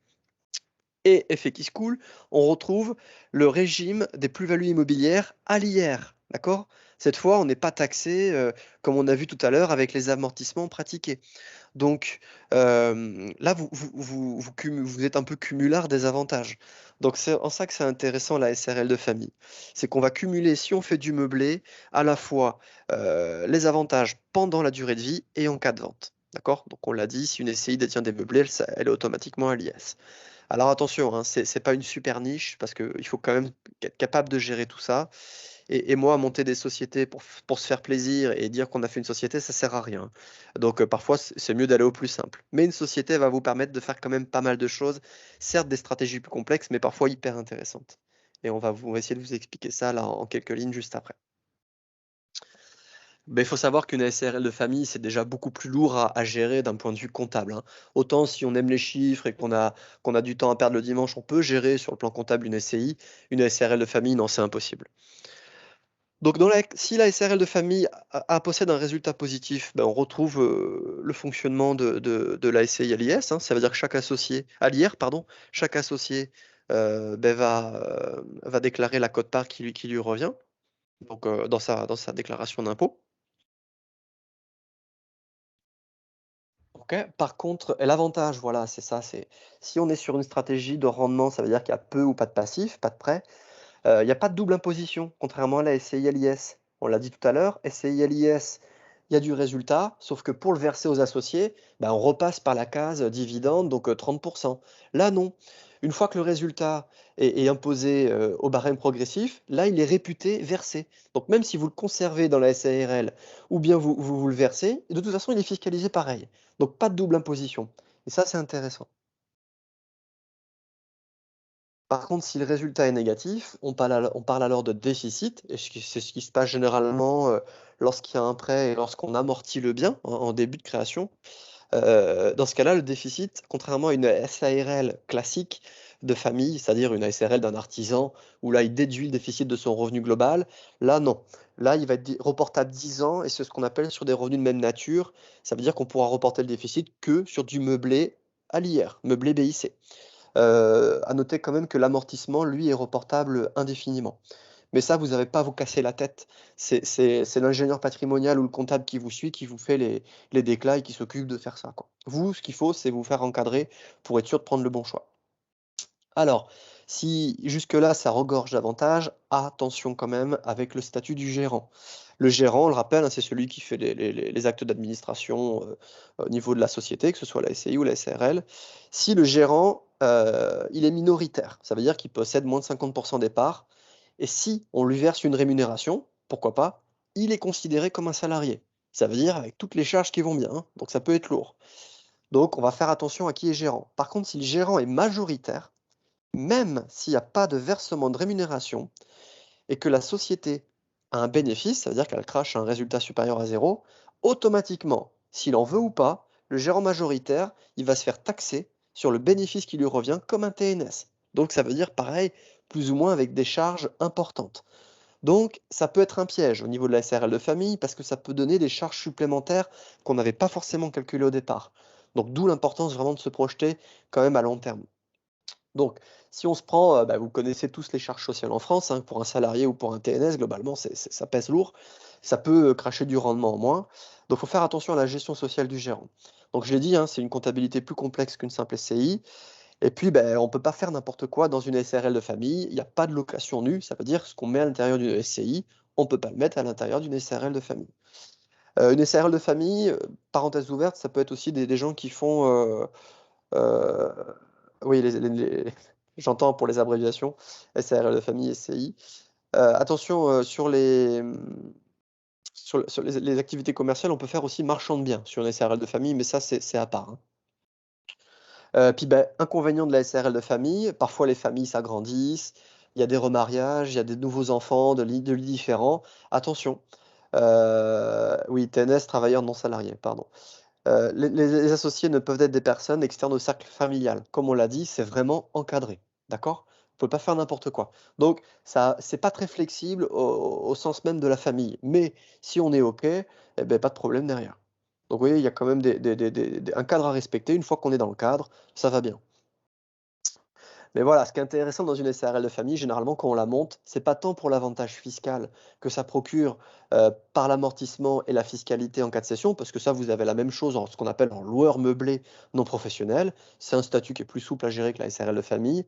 Et effet qui se coule, on retrouve le régime des plus-values immobilières à l'IR. D'accord? Cette fois, on n'est pas taxé, comme on a vu tout à l'heure, avec les amortissements pratiqués. Donc là, vous êtes un peu cumulard des avantages. Donc c'est en ça que c'est intéressant la SRL de famille. C'est qu'on va cumuler, si on fait du meublé, à la fois les avantages pendant la durée de vie et en cas de vente. D'accord? Donc on l'a dit, si une SCI détient des meublés, elle est automatiquement à l'IS. Alors attention, hein, c'est pas une super niche parce qu'il faut quand même être capable de gérer tout ça. Et moi, monter des sociétés pour se faire plaisir et dire qu'on a fait une société, ça sert à rien. Donc parfois, c'est mieux d'aller au plus simple. Mais une société va vous permettre de faire quand même pas mal de choses, certes des stratégies plus complexes, mais parfois hyper intéressantes. Et on va essayer de vous expliquer ça là en quelques lignes juste après. Il faut savoir qu'une SARL de famille, c'est déjà beaucoup plus lourd à gérer d'un point de vue comptable, hein. Autant si on aime les chiffres et qu'on a du temps à perdre le dimanche, on peut gérer sur le plan comptable une SCI. Une SARL de famille, non, c'est impossible. Donc si la SARL de famille possède un résultat positif, on retrouve le fonctionnement de la SCI à l'IS, hein. Ça veut dire que chaque associé, à l'IR, pardon, chaque associé va déclarer la quote-part qui lui revient, donc dans sa déclaration d'impôt. Ok. Par contre, l'avantage, voilà, c'est ça, c'est si on est sur une stratégie de rendement, ça veut dire qu'il y a peu ou pas de passif, pas de prêt. Il n'y a pas de double imposition, contrairement à la SCI LIS. On l'a dit tout à l'heure, SCI LIS, il y a du résultat, sauf que pour le verser aux associés, on repasse par la case dividende, donc 30%. Là, non. Une fois que le résultat est imposé au barème progressif, là, il est réputé versé. Donc même si vous le conservez dans la SARL ou bien vous le versez, de toute façon, il est fiscalisé pareil. Donc pas de double imposition. Et ça, c'est intéressant. Par contre, si le résultat est négatif, on parle alors de déficit, et c'est ce qui se passe généralement lorsqu'il y a un prêt et lorsqu'on amortit le bien en début de création. Dans ce cas-là, le déficit, contrairement à une SARL classique de famille, c'est-à-dire une SARL d'un artisan, où là, il déduit le déficit de son revenu global, là, non. Là, il va être reportable 10 ans, et c'est ce qu'on appelle sur des revenus de même nature. Ça veut dire qu'on pourra reporter le déficit que sur du meublé à l'IR, meublé BIC. À noter quand même que l'amortissement, lui, est reportable indéfiniment. Mais ça, vous n'avez pas à vous casser la tête. C'est l'ingénieur patrimonial ou le comptable qui vous suit, qui vous fait les déclats et qui s'occupe de faire ça, quoi. Vous, ce qu'il faut, c'est vous faire encadrer pour être sûr de prendre le bon choix. Alors, si jusque-là, ça regorge davantage, attention quand même avec le statut du gérant. Le gérant, on le rappelle, hein, c'est celui qui fait les actes d'administration au niveau de la société, que ce soit la SCI ou la SARL. Si le gérant, il est minoritaire, ça veut dire qu'il possède moins de 50% des parts, et si on lui verse une rémunération, pourquoi pas, il est considéré comme un salarié. Ça veut dire avec toutes les charges qui vont bien, hein, donc ça peut être lourd. Donc on va faire attention à qui est gérant. Par contre, si le gérant est majoritaire, même s'il n'y a pas de versement de rémunération et que la société a un bénéfice, ça veut dire qu'elle crache un résultat supérieur à 0, automatiquement, s'il en veut ou pas, le gérant majoritaire, il va se faire taxer sur le bénéfice qui lui revient comme un TNS. Donc ça veut dire pareil, plus ou moins avec des charges importantes. Donc ça peut être un piège au niveau de la SARL de famille parce que ça peut donner des charges supplémentaires qu'on n'avait pas forcément calculées au départ. Donc d'où l'importance vraiment de se projeter quand même à long terme. Donc, si on se prend, vous connaissez tous les charges sociales en France, hein, pour un salarié ou pour un TNS, globalement, ça pèse lourd. Ça peut cracher du rendement en moins. Donc, il faut faire attention à la gestion sociale du gérant. Donc, je l'ai dit, hein, c'est une comptabilité plus complexe qu'une simple SCI. Et puis, on ne peut pas faire n'importe quoi dans une SARL de famille. Il n'y a pas de location nue. Ça veut dire ce qu'on met à l'intérieur d'une SCI, on ne peut pas le mettre à l'intérieur d'une SARL de famille. Une SARL de famille, parenthèse ouverte, ça peut être aussi des gens qui font... euh, oui, j'entends pour les abréviations, SARL de famille, SCI. Attention, sur les activités commerciales, on peut faire aussi marchand de biens sur une SARL de famille, mais ça, c'est à part, hein. Puis, inconvénient de la SARL de famille, parfois les familles s'agrandissent, il y a des remariages, il y a des nouveaux enfants, de lits différents. Attention. Oui, TNS, travailleurs non salariés, pardon. Les associés ne peuvent être des personnes externes au cercle familial. Comme on l'a dit, c'est vraiment encadré. D'accord? On ne peut pas faire n'importe quoi. Donc, ça, c'est pas très flexible au sens même de la famille. Mais si on est OK, pas de problème derrière. Donc, vous voyez, il y a quand même un cadre à respecter. Une fois qu'on est dans le cadre, ça va bien. Mais voilà, ce qui est intéressant dans une SARL de famille, généralement, quand on la monte, c'est pas tant pour l'avantage fiscal que ça procure par l'amortissement et la fiscalité en cas de cession, parce que ça, vous avez la même chose en ce qu'on appelle en loueur meublé non professionnel. C'est un statut qui est plus souple à gérer que la SARL de famille.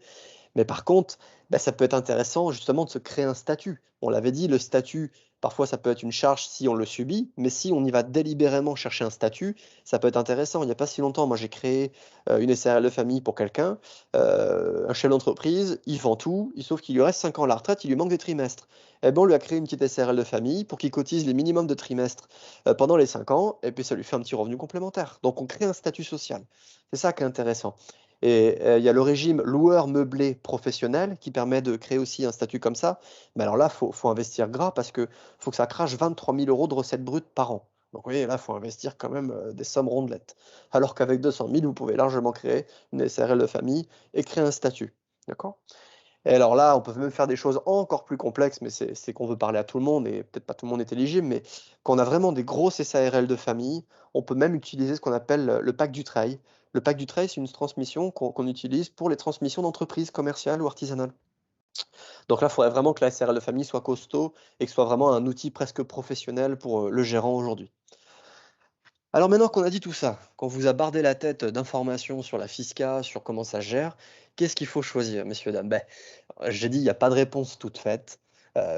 Mais par contre, ça peut être intéressant justement de se créer un statut. On l'avait dit, le statut, parfois ça peut être une charge si on le subit, mais si on y va délibérément chercher un statut, ça peut être intéressant. Il n'y a pas si longtemps, moi j'ai créé une SARL de famille pour quelqu'un, un chef d'entreprise, il vend tout, sauf qu'il lui reste 5 ans à la retraite, il lui manque des trimestres. Eh ben, on lui a créé une petite SARL de famille pour qu'il cotise les minimums de trimestres pendant les 5 ans, et puis ça lui fait un petit revenu complémentaire. Donc on crée un statut social. C'est ça qui est intéressant. Et il y a le régime loueur meublé professionnel qui permet de créer aussi un statut comme ça. Mais alors là, faut investir gras parce que faut que ça crache 23 000 € de recettes brutes par an. Donc vous voyez, là, il faut investir quand même des sommes rondelettes. Alors qu'avec 200 000, vous pouvez largement créer une SARL de famille et créer un statut. D'accord? Et alors là, on peut même faire des choses encore plus complexes, mais c'est qu'on veut parler à tout le monde, et peut-être pas tout le monde est éligible, mais quand on a vraiment des grosses SARL de famille, on peut même utiliser ce qu'on appelle le pack du trail. Le pack du trail, c'est une transmission qu'on utilise pour les transmissions d'entreprises commerciales ou artisanales. Donc là, il faudrait vraiment que la SARL de famille soit costaud et que ce soit vraiment un outil presque professionnel pour le gérant aujourd'hui. Alors maintenant qu'on a dit tout ça, qu'on vous a bardé la tête d'informations sur la fisca, sur comment ça se gère, qu'est-ce qu'il faut choisir, messieurs, dames? J'ai dit, il n'y a pas de réponse toute faite.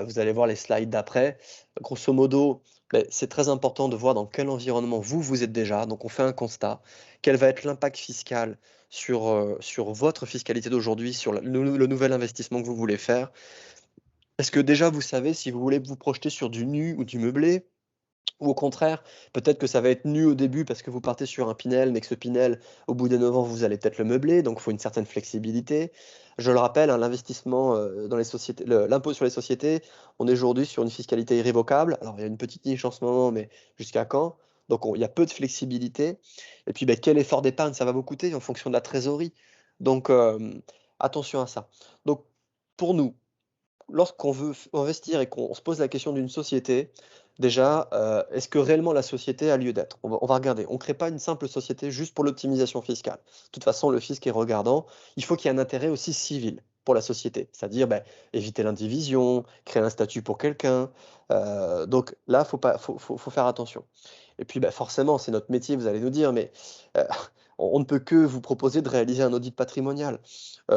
Vous allez voir les slides d'après. Grosso modo, c'est très important de voir dans quel environnement vous êtes déjà. Donc on fait un constat. Quel va être l'impact fiscal sur votre fiscalité d'aujourd'hui, sur le nouvel investissement que vous voulez faire? Est-ce que déjà vous savez si vous voulez vous projeter sur du nu ou du meublé? Ou au contraire, peut-être que ça va être nu au début parce que vous partez sur un Pinel, mais que ce Pinel, au bout des 9 ans, vous allez peut-être le meubler, donc il faut une certaine flexibilité. Je le rappelle, hein, l'investissement dans les sociétés, l'impôt sur les sociétés, on est aujourd'hui sur une fiscalité irrévocable. Alors il y a une petite niche en ce moment, mais jusqu'à quand? Donc il y a peu de flexibilité. Et puis quel effort d'épargne ça va vous coûter en fonction de la trésorerie. Donc attention à ça. Donc pour nous, lorsqu'on veut investir et qu'on se pose la question d'une société, déjà, est-ce que réellement la société a lieu d'être? On va regarder. On ne crée pas une simple société juste pour l'optimisation fiscale. De toute façon, le fisc est regardant. Il faut qu'il y ait un intérêt aussi civil pour la société, c'est-à-dire éviter l'indivision, créer un statut pour quelqu'un. Donc là, faut faire attention. Et puis forcément, c'est notre métier, vous allez nous dire, mais euh, on ne peut que vous proposer de réaliser un audit patrimonial,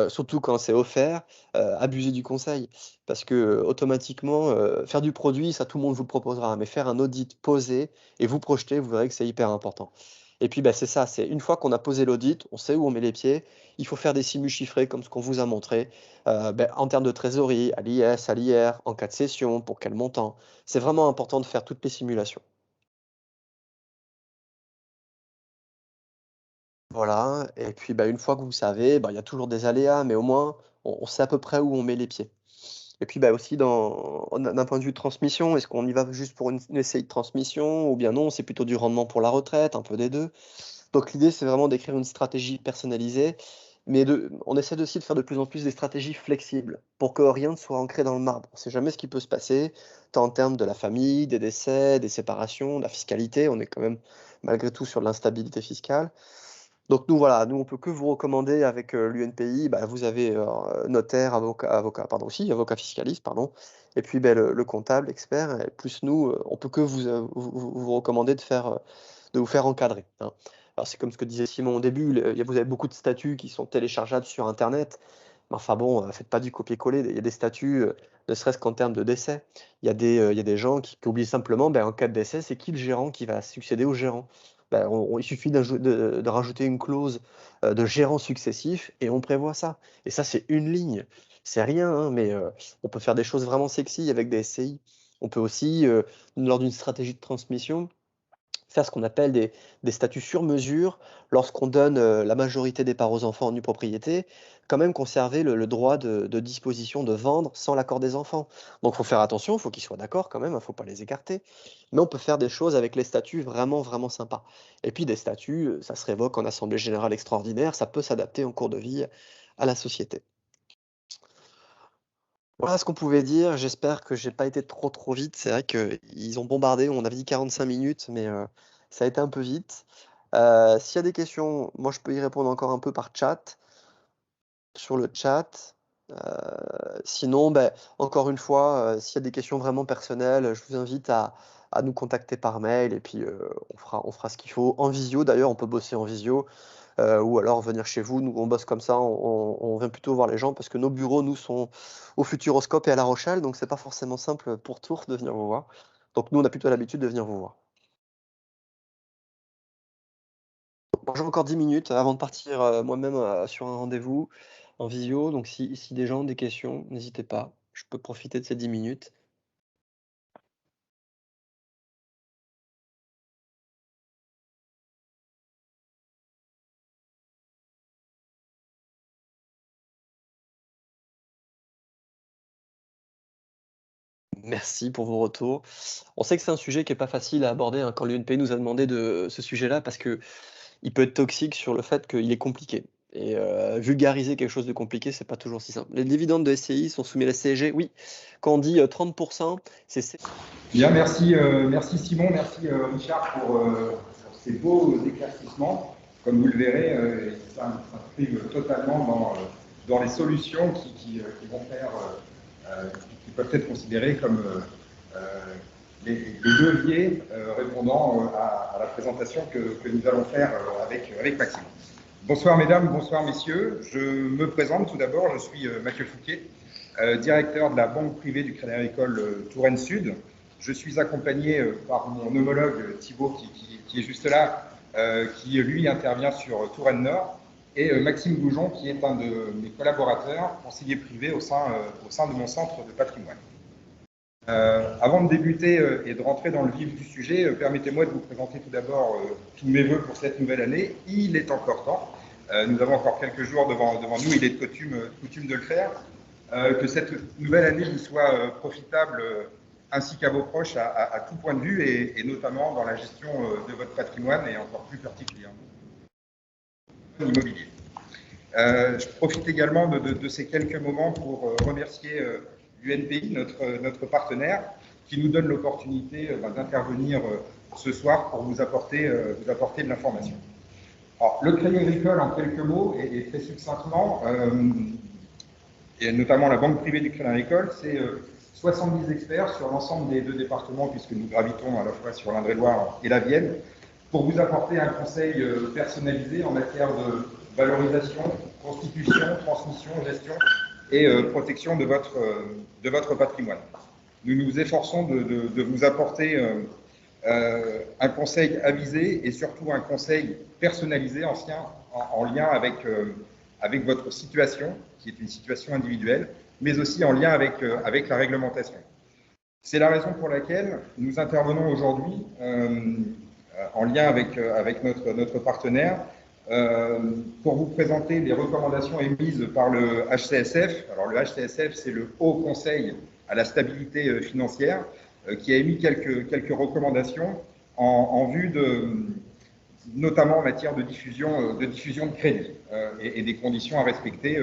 surtout quand c'est offert, abuser du conseil. Parce que automatiquement, faire du produit, ça tout le monde vous le proposera, mais faire un audit posé et vous projeter, vous verrez que c'est hyper important. Et puis c'est ça, c'est une fois qu'on a posé l'audit, on sait où on met les pieds, il faut faire des simus chiffrés comme ce qu'on vous a montré, en termes de trésorerie, à l'IS, à l'IR, en cas de cession, pour quel montant. C'est vraiment important de faire toutes les simulations. Voilà, et puis une fois que vous savez, il y a toujours des aléas, mais au moins on sait à peu près où on met les pieds. Et puis aussi d'un point de vue de transmission, est-ce qu'on y va juste pour une SCI de transmission, ou bien non, c'est plutôt du rendement pour la retraite, un peu des deux. Donc l'idée, c'est vraiment d'écrire une stratégie personnalisée, mais on essaie aussi de faire de plus en plus des stratégies flexibles, pour que rien ne soit ancré dans le marbre. On ne sait jamais ce qui peut se passer, tant en termes de la famille, des décès, des séparations, de la fiscalité, on est quand même malgré tout sur de l'instabilité fiscale. Donc voilà, nous on peut que vous recommander avec l'UNPI, vous avez notaire, avocat fiscaliste, pardon, et puis le comptable, expert, et plus nous, on peut que vous recommander de vous faire encadrer, hein. Alors c'est comme ce que disait Simon au début, vous avez beaucoup de statuts qui sont téléchargeables sur Internet, mais enfin bon, faites pas du copier-coller, il y a des statuts, ne serait-ce qu'en termes de décès. Il y a des gens qui oublient simplement, en cas de décès, c'est qui le gérant qui va succéder au gérant? Il suffit de rajouter une clause de gérant successif et on prévoit ça. Et ça, c'est une ligne. C'est rien, hein, mais on peut faire des choses vraiment sexy avec des SCI. On peut aussi, lors d'une stratégie de transmission, faire ce qu'on appelle des statuts sur mesure. Lorsqu'on donne la majorité des parts aux enfants en nue propriété, quand même conserver le droit de disposition de vendre sans l'accord des enfants. Donc il faut faire attention, il faut qu'ils soient d'accord quand même, il ne faut pas les écarter. Mais on peut faire des choses avec les statuts vraiment, vraiment sympas. Et puis des statuts, ça se révoque en assemblée générale extraordinaire, ça peut s'adapter en cours de vie à la société. Voilà ce qu'on pouvait dire. J'espère que j'ai pas été trop vite. C'est vrai qu'ils ont bombardé. On avait dit 45 minutes, mais ça a été un peu vite. S'il y a des questions, moi je peux y répondre encore un peu par chat, sur le chat. Sinon, encore une fois, s'il y a des questions vraiment personnelles, je vous invite à nous contacter par mail et puis on fera ce qu'il faut. En visio, d'ailleurs, on peut bosser en visio. Ou alors venir chez vous, nous on bosse comme ça, on vient plutôt voir les gens parce que nos bureaux, nous, sont au Futuroscope et à La Rochelle, donc c'est pas forcément simple pour Tours de venir vous voir. Donc nous, on a plutôt l'habitude de venir vous voir. Bon, j'ai encore 10 minutes avant de partir moi-même sur un rendez-vous en visio, donc si des gens ont des questions, n'hésitez pas, je peux profiter de ces 10 minutes. Merci pour vos retours. On sait que c'est un sujet qui est pas facile à aborder, hein, quand l'UNPI nous a demandé de ce sujet-là, parce que il peut être toxique sur le fait qu'il est compliqué et vulgariser quelque chose de compliqué, c'est pas toujours si simple. Les dividendes de SCI sont soumis à la CSG? Oui. Quand on dit 30 c'est Bien, merci Simon, merci Richard pour ces beaux éclaircissements. Comme vous le verrez, ça s'inscrit totalement dans les solutions qui vont faire, qui peuvent être considérées comme les leviers répondant à la présentation que nous allons faire avec Maxime. Bonsoir mesdames, bonsoir messieurs. Je me présente tout d'abord, je suis Mathieu Fouquet, directeur de la banque privée du Crédit Agricole Touraine Sud. Je suis accompagné par mon homologue Thibaut qui est juste là, qui lui intervient sur Touraine Nord, et Maxime Goujon qui est un de mes collaborateurs, conseiller privé au sein de mon centre de patrimoine. Avant de débuter et de rentrer dans le vif du sujet, permettez-moi de vous présenter tout d'abord tous mes voeux pour cette nouvelle année. Il est encore temps. Nous avons encore quelques jours devant nous, il est de coutume de le faire. Que cette nouvelle année vous soit profitable ainsi qu'à vos proches à tout point de vue et notamment dans la gestion de votre patrimoine et encore plus particulièrement immobilier. Je profite également de ces quelques moments pour remercier l'UNPI, notre partenaire, qui nous donne l'opportunité d'intervenir ce soir pour vous apporter de l'information. Alors, le Crédit Agricole, en quelques mots, et très succinctement, et notamment la banque privée du Crédit Agricole, c'est 70 experts sur l'ensemble des 2 départements, puisque nous gravitons à la fois sur l'Indre-et-Loire et la Vienne, pour vous apporter un conseil personnalisé en matière de valorisation, constitution, transmission, gestion et protection de votre patrimoine. Nous nous efforçons de vous apporter un conseil avisé et surtout un conseil personnalisé en lien avec votre situation, qui est une situation individuelle, mais aussi en lien avec la réglementation. C'est la raison pour laquelle nous intervenons aujourd'hui en lien avec notre partenaire pour vous présenter les recommandations émises par le HCSF. Alors le HCSF, c'est le Haut Conseil à la stabilité financière, qui a émis quelques recommandations en vue notamment en matière de diffusion de crédit et des conditions à respecter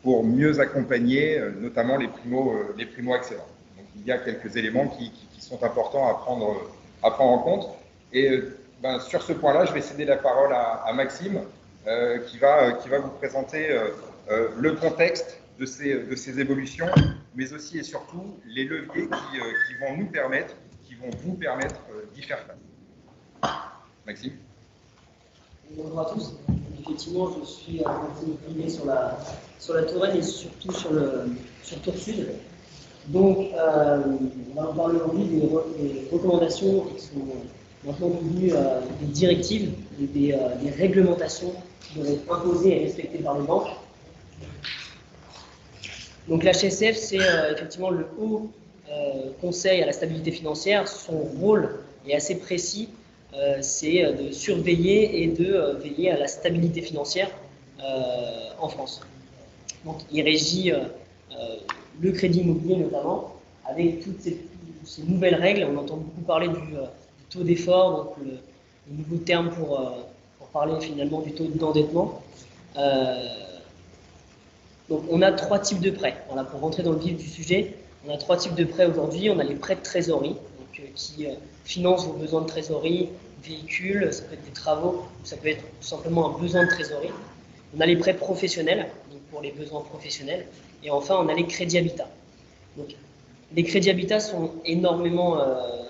pour mieux accompagner notamment les primo-accédants. Donc il y a quelques éléments qui sont importants à prendre en compte. Et sur ce point-là, je vais céder la parole à Maxime, qui va vous présenter le contexte de ces évolutions, mais aussi et surtout les leviers qui vont vous permettre d'y faire face. Maxime. Bonjour à tous. Effectivement, je suis Maxime Privé sur la Touraine et surtout sur le Tour Sud. Donc, on va parler aujourd'hui des recommandations qui sont maintenant devenues des directives, des réglementations qui doivent être imposées et respectées par les banques. Donc l'HCSF, c'est effectivement le Haut Conseil à la stabilité financière. Son rôle est assez précis, c'est de surveiller et de veiller à la stabilité financière en France. Donc il régit le crédit immobilier notamment, avec toutes ces nouvelles règles. On entend beaucoup parler du taux d'effort, donc le nouveau terme pour parler finalement du taux d'endettement. Donc on a 3 types de prêts. Voilà, pour rentrer dans le vif du sujet, on a 3 types de prêts aujourd'hui. On a les prêts de trésorerie, donc, qui financent vos besoins de trésorerie, véhicules, ça peut être des travaux, ça peut être tout simplement un besoin de trésorerie. On a les prêts professionnels, donc pour les besoins professionnels. Et enfin, on a les crédits habitat. Donc, les crédits habitat sont énormément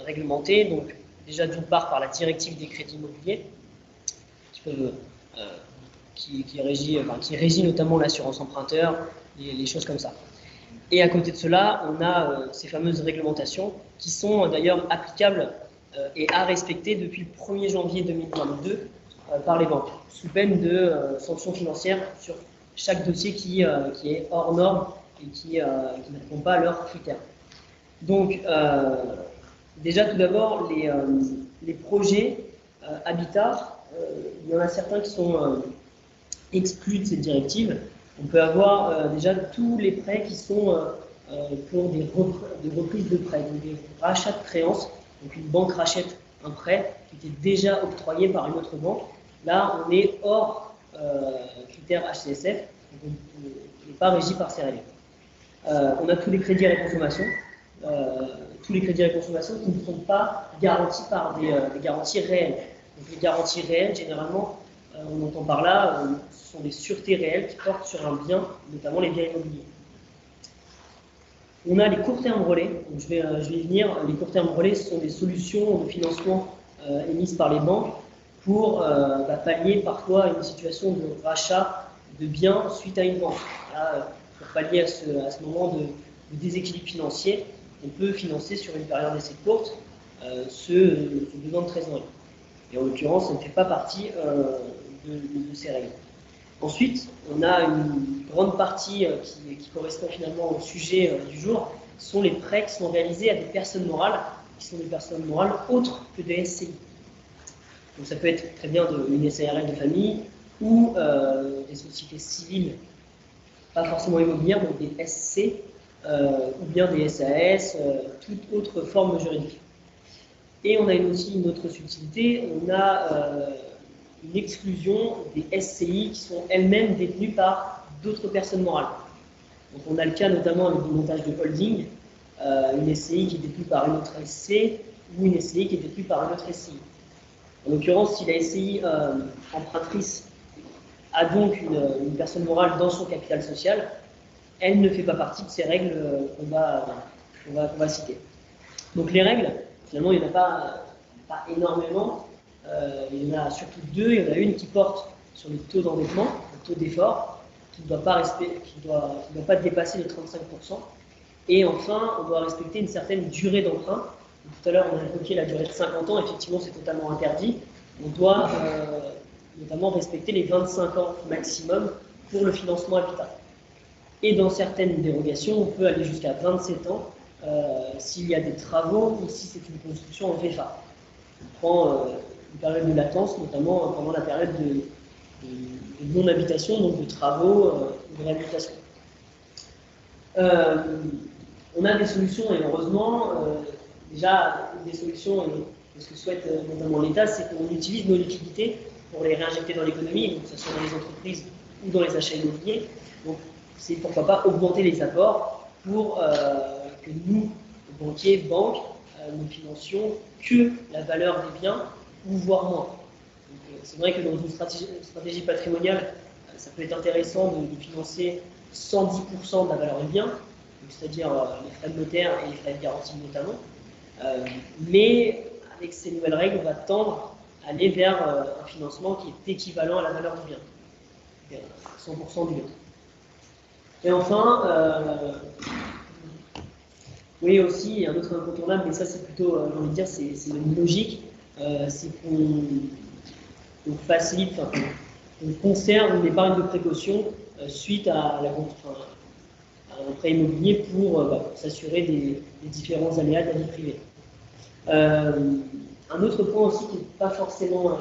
réglementés. Donc, déjà d'une part par la directive des crédits immobiliers, qui régit notamment l'assurance emprunteur, les choses comme ça. Et à côté de cela, on a ces fameuses réglementations qui sont d'ailleurs applicables et à respecter depuis le 1er janvier 2022 par les banques, sous peine de sanctions financières sur chaque dossier qui est hors norme et qui ne répond pas à leurs critères. Donc, déjà tout d'abord, les projets habitat, il y en a certains qui sont exclus de cette directive. On peut avoir déjà tous les prêts qui sont pour des reprises de prêts, donc des rachats de créances. Donc une banque rachète un prêt qui était déjà octroyé par une autre banque. Là, on est hors critères HCSF, donc on n'est pas régi par ces règles. On a tous les crédits à la consommation, qui ne sont pas garantis par des garanties réelles. Donc les garanties réelles, généralement, on entend par là, ce sont des sûretés réelles qui portent sur un bien, notamment les biens immobiliers. On a les courts termes relais, donc je vais y venir. Les courts termes relais, ce sont des solutions de financement émises par les banques pour pallier parfois une situation de rachat de biens suite à une vente. Là, pour pallier à ce moment de déséquilibre financier, on peut financer sur une période assez courte ce besoin de trésorerie. Et en l'occurrence, ça ne fait pas partie de ces règles. Ensuite, on a une grande partie qui correspond finalement au sujet du jour, sont les prêts qui sont réalisés à des personnes morales, qui sont des personnes morales autres que des SCI. Donc ça peut être très bien une SARL de famille ou des sociétés civiles, pas forcément immobilières, donc des SC, ou bien des SAS, toute autre forme juridique. Et on a aussi une autre subtilité, on a une exclusion des SCI qui sont elles-mêmes détenues par d'autres personnes morales. Donc on a le cas notamment avec du montage de holding, une SCI qui est détenue par une autre SC ou une SCI qui est détenue par une autre SCI. En l'occurrence, si la SCI empruntrice a donc une personne morale dans son capital social, elle ne fait pas partie de ces règles qu'on va citer. Donc les règles, finalement, il n'y en a pas énormément. Il y en a surtout deux. Il y en a une qui porte sur le taux d'endettement, le taux d'effort, qui ne doit pas dépasser les 35%. Et enfin, on doit respecter une certaine durée d'emprunt. Tout à l'heure, on a évoqué la durée de 50 ans. Effectivement, c'est totalement interdit. On doit notamment respecter les 25 ans maximum pour le financement habitat. Et dans certaines dérogations, on peut aller jusqu'à 27 ans s'il y a des travaux ou si c'est une construction en VFA. On prend une période de latence, notamment pendant la période de non-habitation, donc de travaux ou de réhabilitation. On a des solutions, et heureusement, déjà, une des solutions, et ce que souhaite notamment l'État, c'est qu'on utilise nos liquidités pour les réinjecter dans l'économie, donc que ce soit dans les entreprises ou dans les achats immobiliers. Donc, c'est pourquoi pas augmenter les apports pour que nous, banquiers, banques, nous financions que la valeur des biens, ou voire moins. C'est vrai que dans une stratégie patrimoniale, ça peut être intéressant de financer 110% de la valeur des biens, c'est-à-dire les frais de notaire et les frais de garantie notamment. Mais avec ces nouvelles règles, on va tendre à aller vers un financement qui est équivalent à la valeur du bien, 100% du bien. Et enfin, oui aussi, un autre incontournable, mais ça c'est plutôt, j'ai envie de dire, c'est une logique, c'est qu'on facilite, qu'on conserve une épargne de précaution suite à un prêt immobilier pour s'assurer des différents aléas de la vie privée. Un autre point aussi qui n'est pas forcément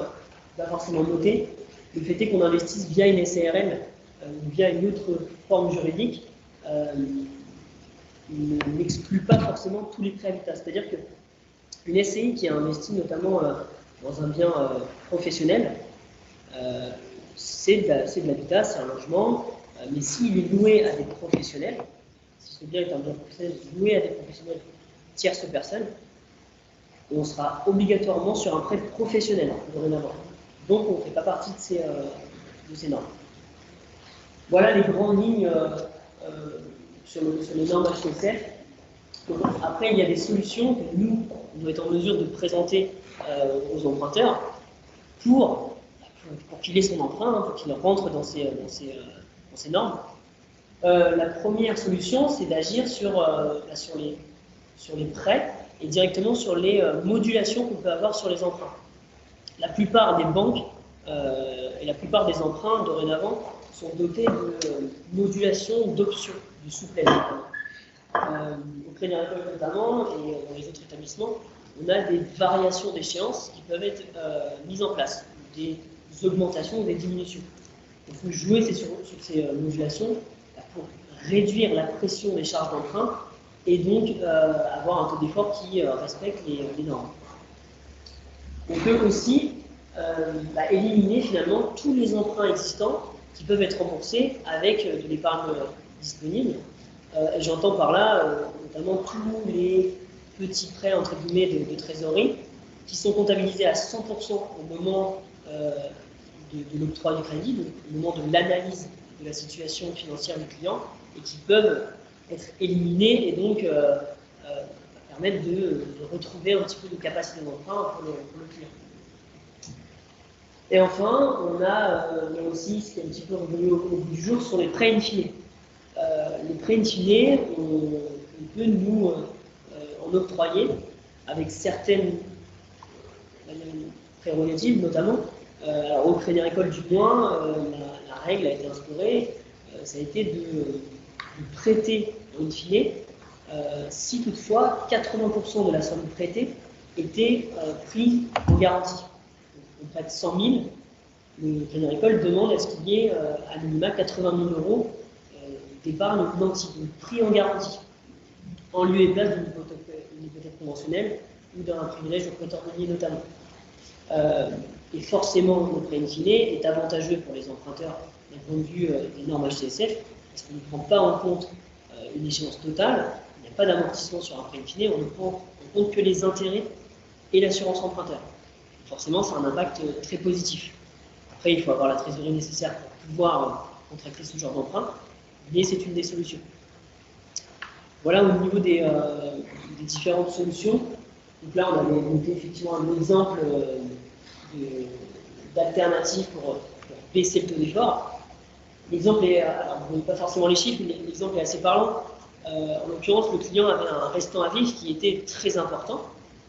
noté, le fait est qu'on investisse via une SARL ou via une autre forme juridique, n'exclut pas forcément tous les prêts habitat. C'est-à-dire qu'une SCI qui a investi notamment dans un bien professionnel, c'est de l'habitat, c'est un logement, mais s'il est loué à des professionnels, si ce bien est un bien professionnel loué à des professionnels tierces personnes, on sera obligatoirement sur un prêt professionnel dorénavant. Donc on ne fait pas partie de ces normes. Voilà les grandes lignes sur les normes HTSF. Donc, après, il y a des solutions que nous, on doit être en mesure de présenter aux emprunteurs pour qu'il ait son emprunt, pour qu'il rentre dans ces normes. La première solution, c'est d'agir sur les prêts et directement sur les modulations qu'on peut avoir sur les emprunts. La plupart des banques et la plupart des emprunts, dorénavant, sont dotés de modulation d'options, de souplesse. Au Crédit Agricole notamment, et dans les autres établissements, on a des variations d'échéance qui peuvent être mises en place, des augmentations ou des diminutions. Il faut jouer sur ces modulations pour réduire la pression des charges d'emprunt et donc avoir un taux d'effort qui respecte les normes. On peut aussi éliminer finalement tous les emprunts existants qui peuvent être remboursés avec de l'épargne disponible. Et j'entends par là notamment tous les petits prêts entre guillemets de trésorerie qui sont comptabilisés à 100% au moment de l'octroi du crédit, donc au moment de l'analyse de la situation financière du client, et qui peuvent être éliminés et donc permettre de retrouver un petit peu de capacité d'emprunt pour le client. Et enfin, on a aussi, ce qui est un petit peu revenu au bout du jour, sont les prêts in fine. Les prêts in fine, on peut nous en octroyer avec certaines prérogatives, notamment. Au Crédit Agricole du moins, la règle a été instaurée, ça a été de prêter in fine si toutefois 80% de la somme prêtée était prise en garantie. On prête 100 000, le Crédit Agricole demande à ce qu'il y ait à minima 80 000 euros d'épargne nantie, donc pris en garantie, en lieu et place d'une hypothèque conventionnelle ou d'un privilège de prêteur minier notamment. Et forcément, le prêt in fine est avantageux pour les emprunteurs d'un point de vue des normes HCSF, parce qu'on ne prend pas en compte une échéance totale, il n'y a pas d'amortissement sur un prêt in fine, on ne prend en compte que les intérêts et l'assurance emprunteur. Forcément, c'est un impact très positif. Après, il faut avoir la trésorerie nécessaire pour pouvoir contracter ce genre d'emprunt, mais c'est une des solutions. Voilà au niveau des différentes solutions. Donc là, on avait monté effectivement un exemple d'alternative pour baisser le taux d'effort. L'exemple est, alors vous ne voyez pas forcément les chiffres, mais l'exemple est assez parlant. En l'occurrence, le client avait un restant à vivre qui était très important,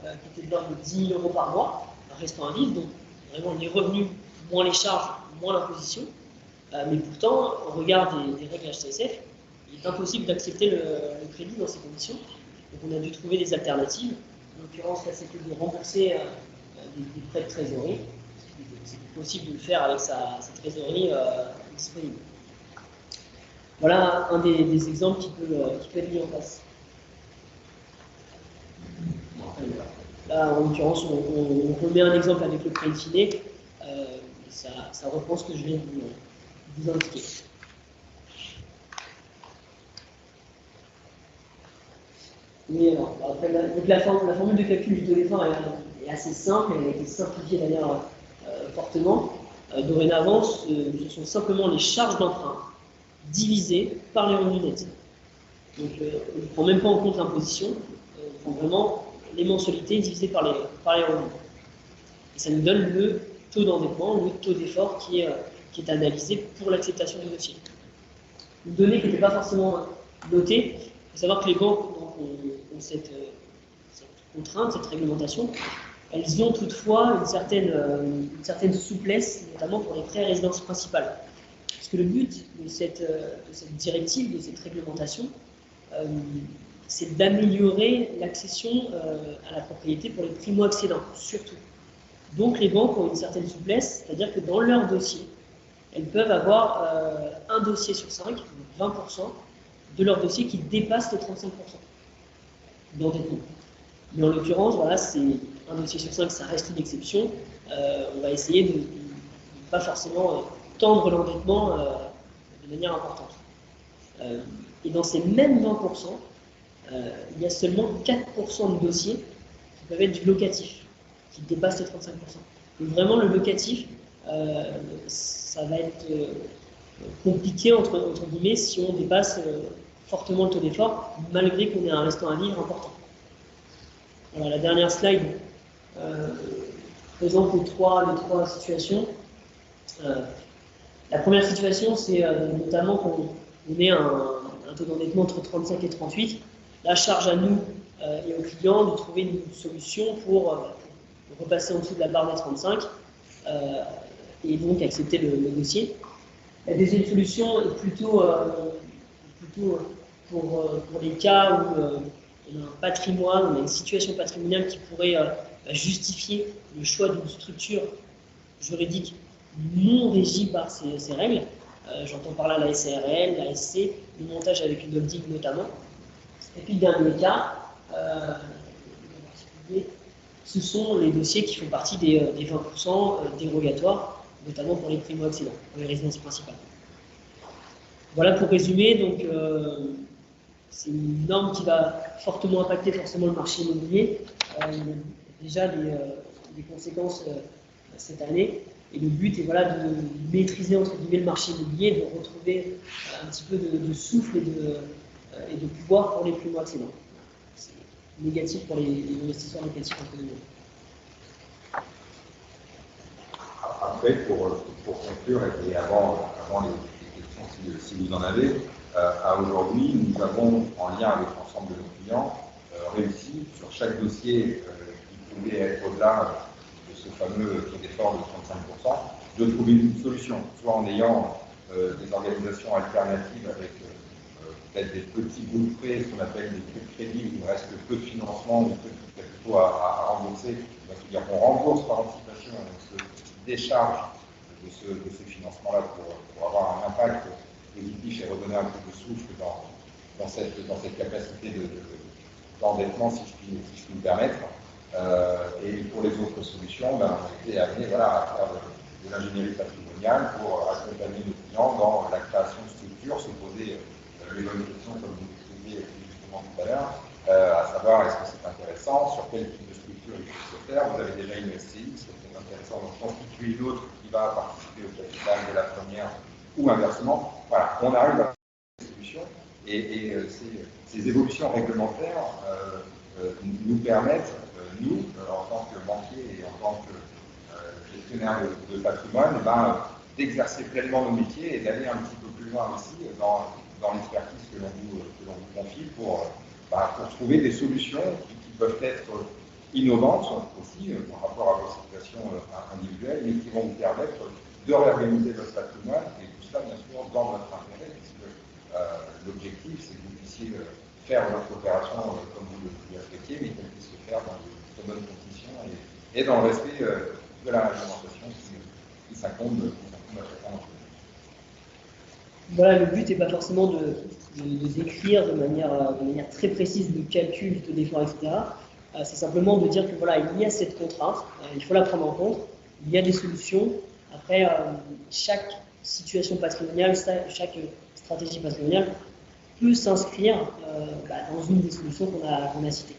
qui était de l'ordre de 10 000 euros par mois, un restant à vivre, donc vraiment les revenus, moins les charges, moins l'imposition. Mais pourtant, au regard des règles HCSF, il est impossible d'accepter le crédit dans ces conditions. Donc on a dû trouver des alternatives. En l'occurrence, là, c'était de rembourser des prêts de trésorerie. C'est possible de le faire avec sa trésorerie disponible. Voilà un des exemples qui peut être mis en place. Là, en l'occurrence, on remet un exemple avec le prêt in fine. Ça reprend ce que je viens de vous indiquer. Mais alors, après, la formule de calcul du taux d'effort est assez simple, elle a été simplifiée d'ailleurs fortement. Dorénavant, ce sont simplement les charges d'emprunt divisées par les revenus nets. Donc, on ne prend même pas en compte l'imposition, on prend vraiment les mensualités divisées par les revenus. Et ça nous donne le taux d'endettement, le taux d'effort qui est analysé pour l'acceptation du dossier. Une donnée qui n'était pas forcément notée, il faut savoir que les banques ont cette contrainte, cette réglementation. Elles ont toutefois une certaine souplesse, notamment pour les prêts à résidence principale. Parce que le but de cette directive, de cette réglementation, c'est d'améliorer l'accession à la propriété pour les primo-accédants, surtout. Donc les banques ont une certaine souplesse, c'est-à-dire que dans leur dossier, elles peuvent avoir un dossier sur 5, 20% de leur dossier qui dépasse les 35% d'endettement. Mais en l'occurrence, voilà, c'est un dossier sur 5, ça reste une exception. On va essayer de ne pas forcément tendre l'endettement de manière importante. Et dans ces mêmes 20%, il y a seulement 4% de dossiers qui peuvent être du locatif, qui dépassent les 35%. Donc vraiment, le locatif, ça va être compliqué, entre guillemets, si on dépasse fortement le taux d'effort, malgré qu'on ait un restant à vivre important. Voilà, la dernière slide présente les trois situations. La première situation, c'est notamment qu'on ait un taux d'endettement entre 35 et 38. La charge à nous et aux clients de trouver une solution pour repasser en dessous de la barre des 35 et donc accepter le dossier. La deuxième solution est plutôt pour les cas où on a un patrimoine, on a une situation patrimoniale qui pourrait justifier le choix d'une structure juridique non régie par ces règles. J'entends par là la SARL, la SC, le montage avec une holding notamment. Et puis le dernier cas, ce sont les dossiers qui font partie des 20% dérogatoires, notamment pour les primo-accédants, pour les résidences principales. Voilà pour résumer, donc c'est une norme qui va fortement impacter forcément le marché immobilier. Il y a déjà des conséquences cette année. Et le but est voilà, de maîtriser entre guillemets le marché immobilier, de retrouver un petit peu de souffle et de pouvoir pour les primo-accédants. C'est négatif pour les investisseurs locatifs entre guillemets. Après, pour conclure, et avant les questions, si vous en avez, à aujourd'hui, nous avons, en lien avec l'ensemble de nos clients, réussi sur chaque dossier qui pouvait être au-delà de ce fameux taux d'effort de 35%, de trouver une solution, soit en ayant des organisations alternatives avec peut-être des petits bouts de prêts, ce qu'on appelle des prêts de crédit, où il reste peu de financement, ou plutôt à rembourser. C'est-à-dire qu'on rembourse par anticipation, on se décharge de ces financements-là pour avoir un impact positif et redonner un peu de souffle dans cette capacité d'endettement, si je puis me permettre. Et pour les autres solutions, ben, on a été amené à faire de l'ingénierie patrimoniale pour accompagner nos clients dans la création de structures, se poser les bonnes questions, comme vous l'exprimiez justement tout à l'heure, à savoir est-ce que c'est intéressant, sur quel type de structure il faut se faire. Vous avez déjà une SCI, c'est peut-être intéressant d'en constituer une autre qui va participer au capital de la première ou inversement. Voilà, on arrive à des solutions et ces évolutions réglementaires nous permettent, nous, en tant que banquier et en tant que gestionnaire de patrimoine, d'exercer pleinement nos métiers et d'aller un petit peu plus loin aussi dans l'expertise que l'on vous confie pour trouver des solutions qui peuvent être innovantes aussi par rapport à vos situations individuelles, mais qui vont vous permettre de réorganiser votre patrimoine et tout ça, bien sûr, dans votre intérêt, puisque l'objectif, c'est que vous puissiez faire votre opération comme vous le souhaitiez, mais qu'elle puisse se faire dans de très bonnes conditions et dans le respect de la réglementation qui s'incombe à chacun. Voilà, le but n'est pas forcément de décrire de manière très précise le calcul de l'effort, etc. C'est simplement de dire que voilà, il y a cette contrainte, il faut la prendre en compte, il y a des solutions. Après, chaque situation patrimoniale, chaque stratégie patrimoniale peut s'inscrire dans une des solutions qu'on a citées,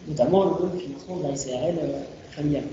notamment le financement de la SARL familiale.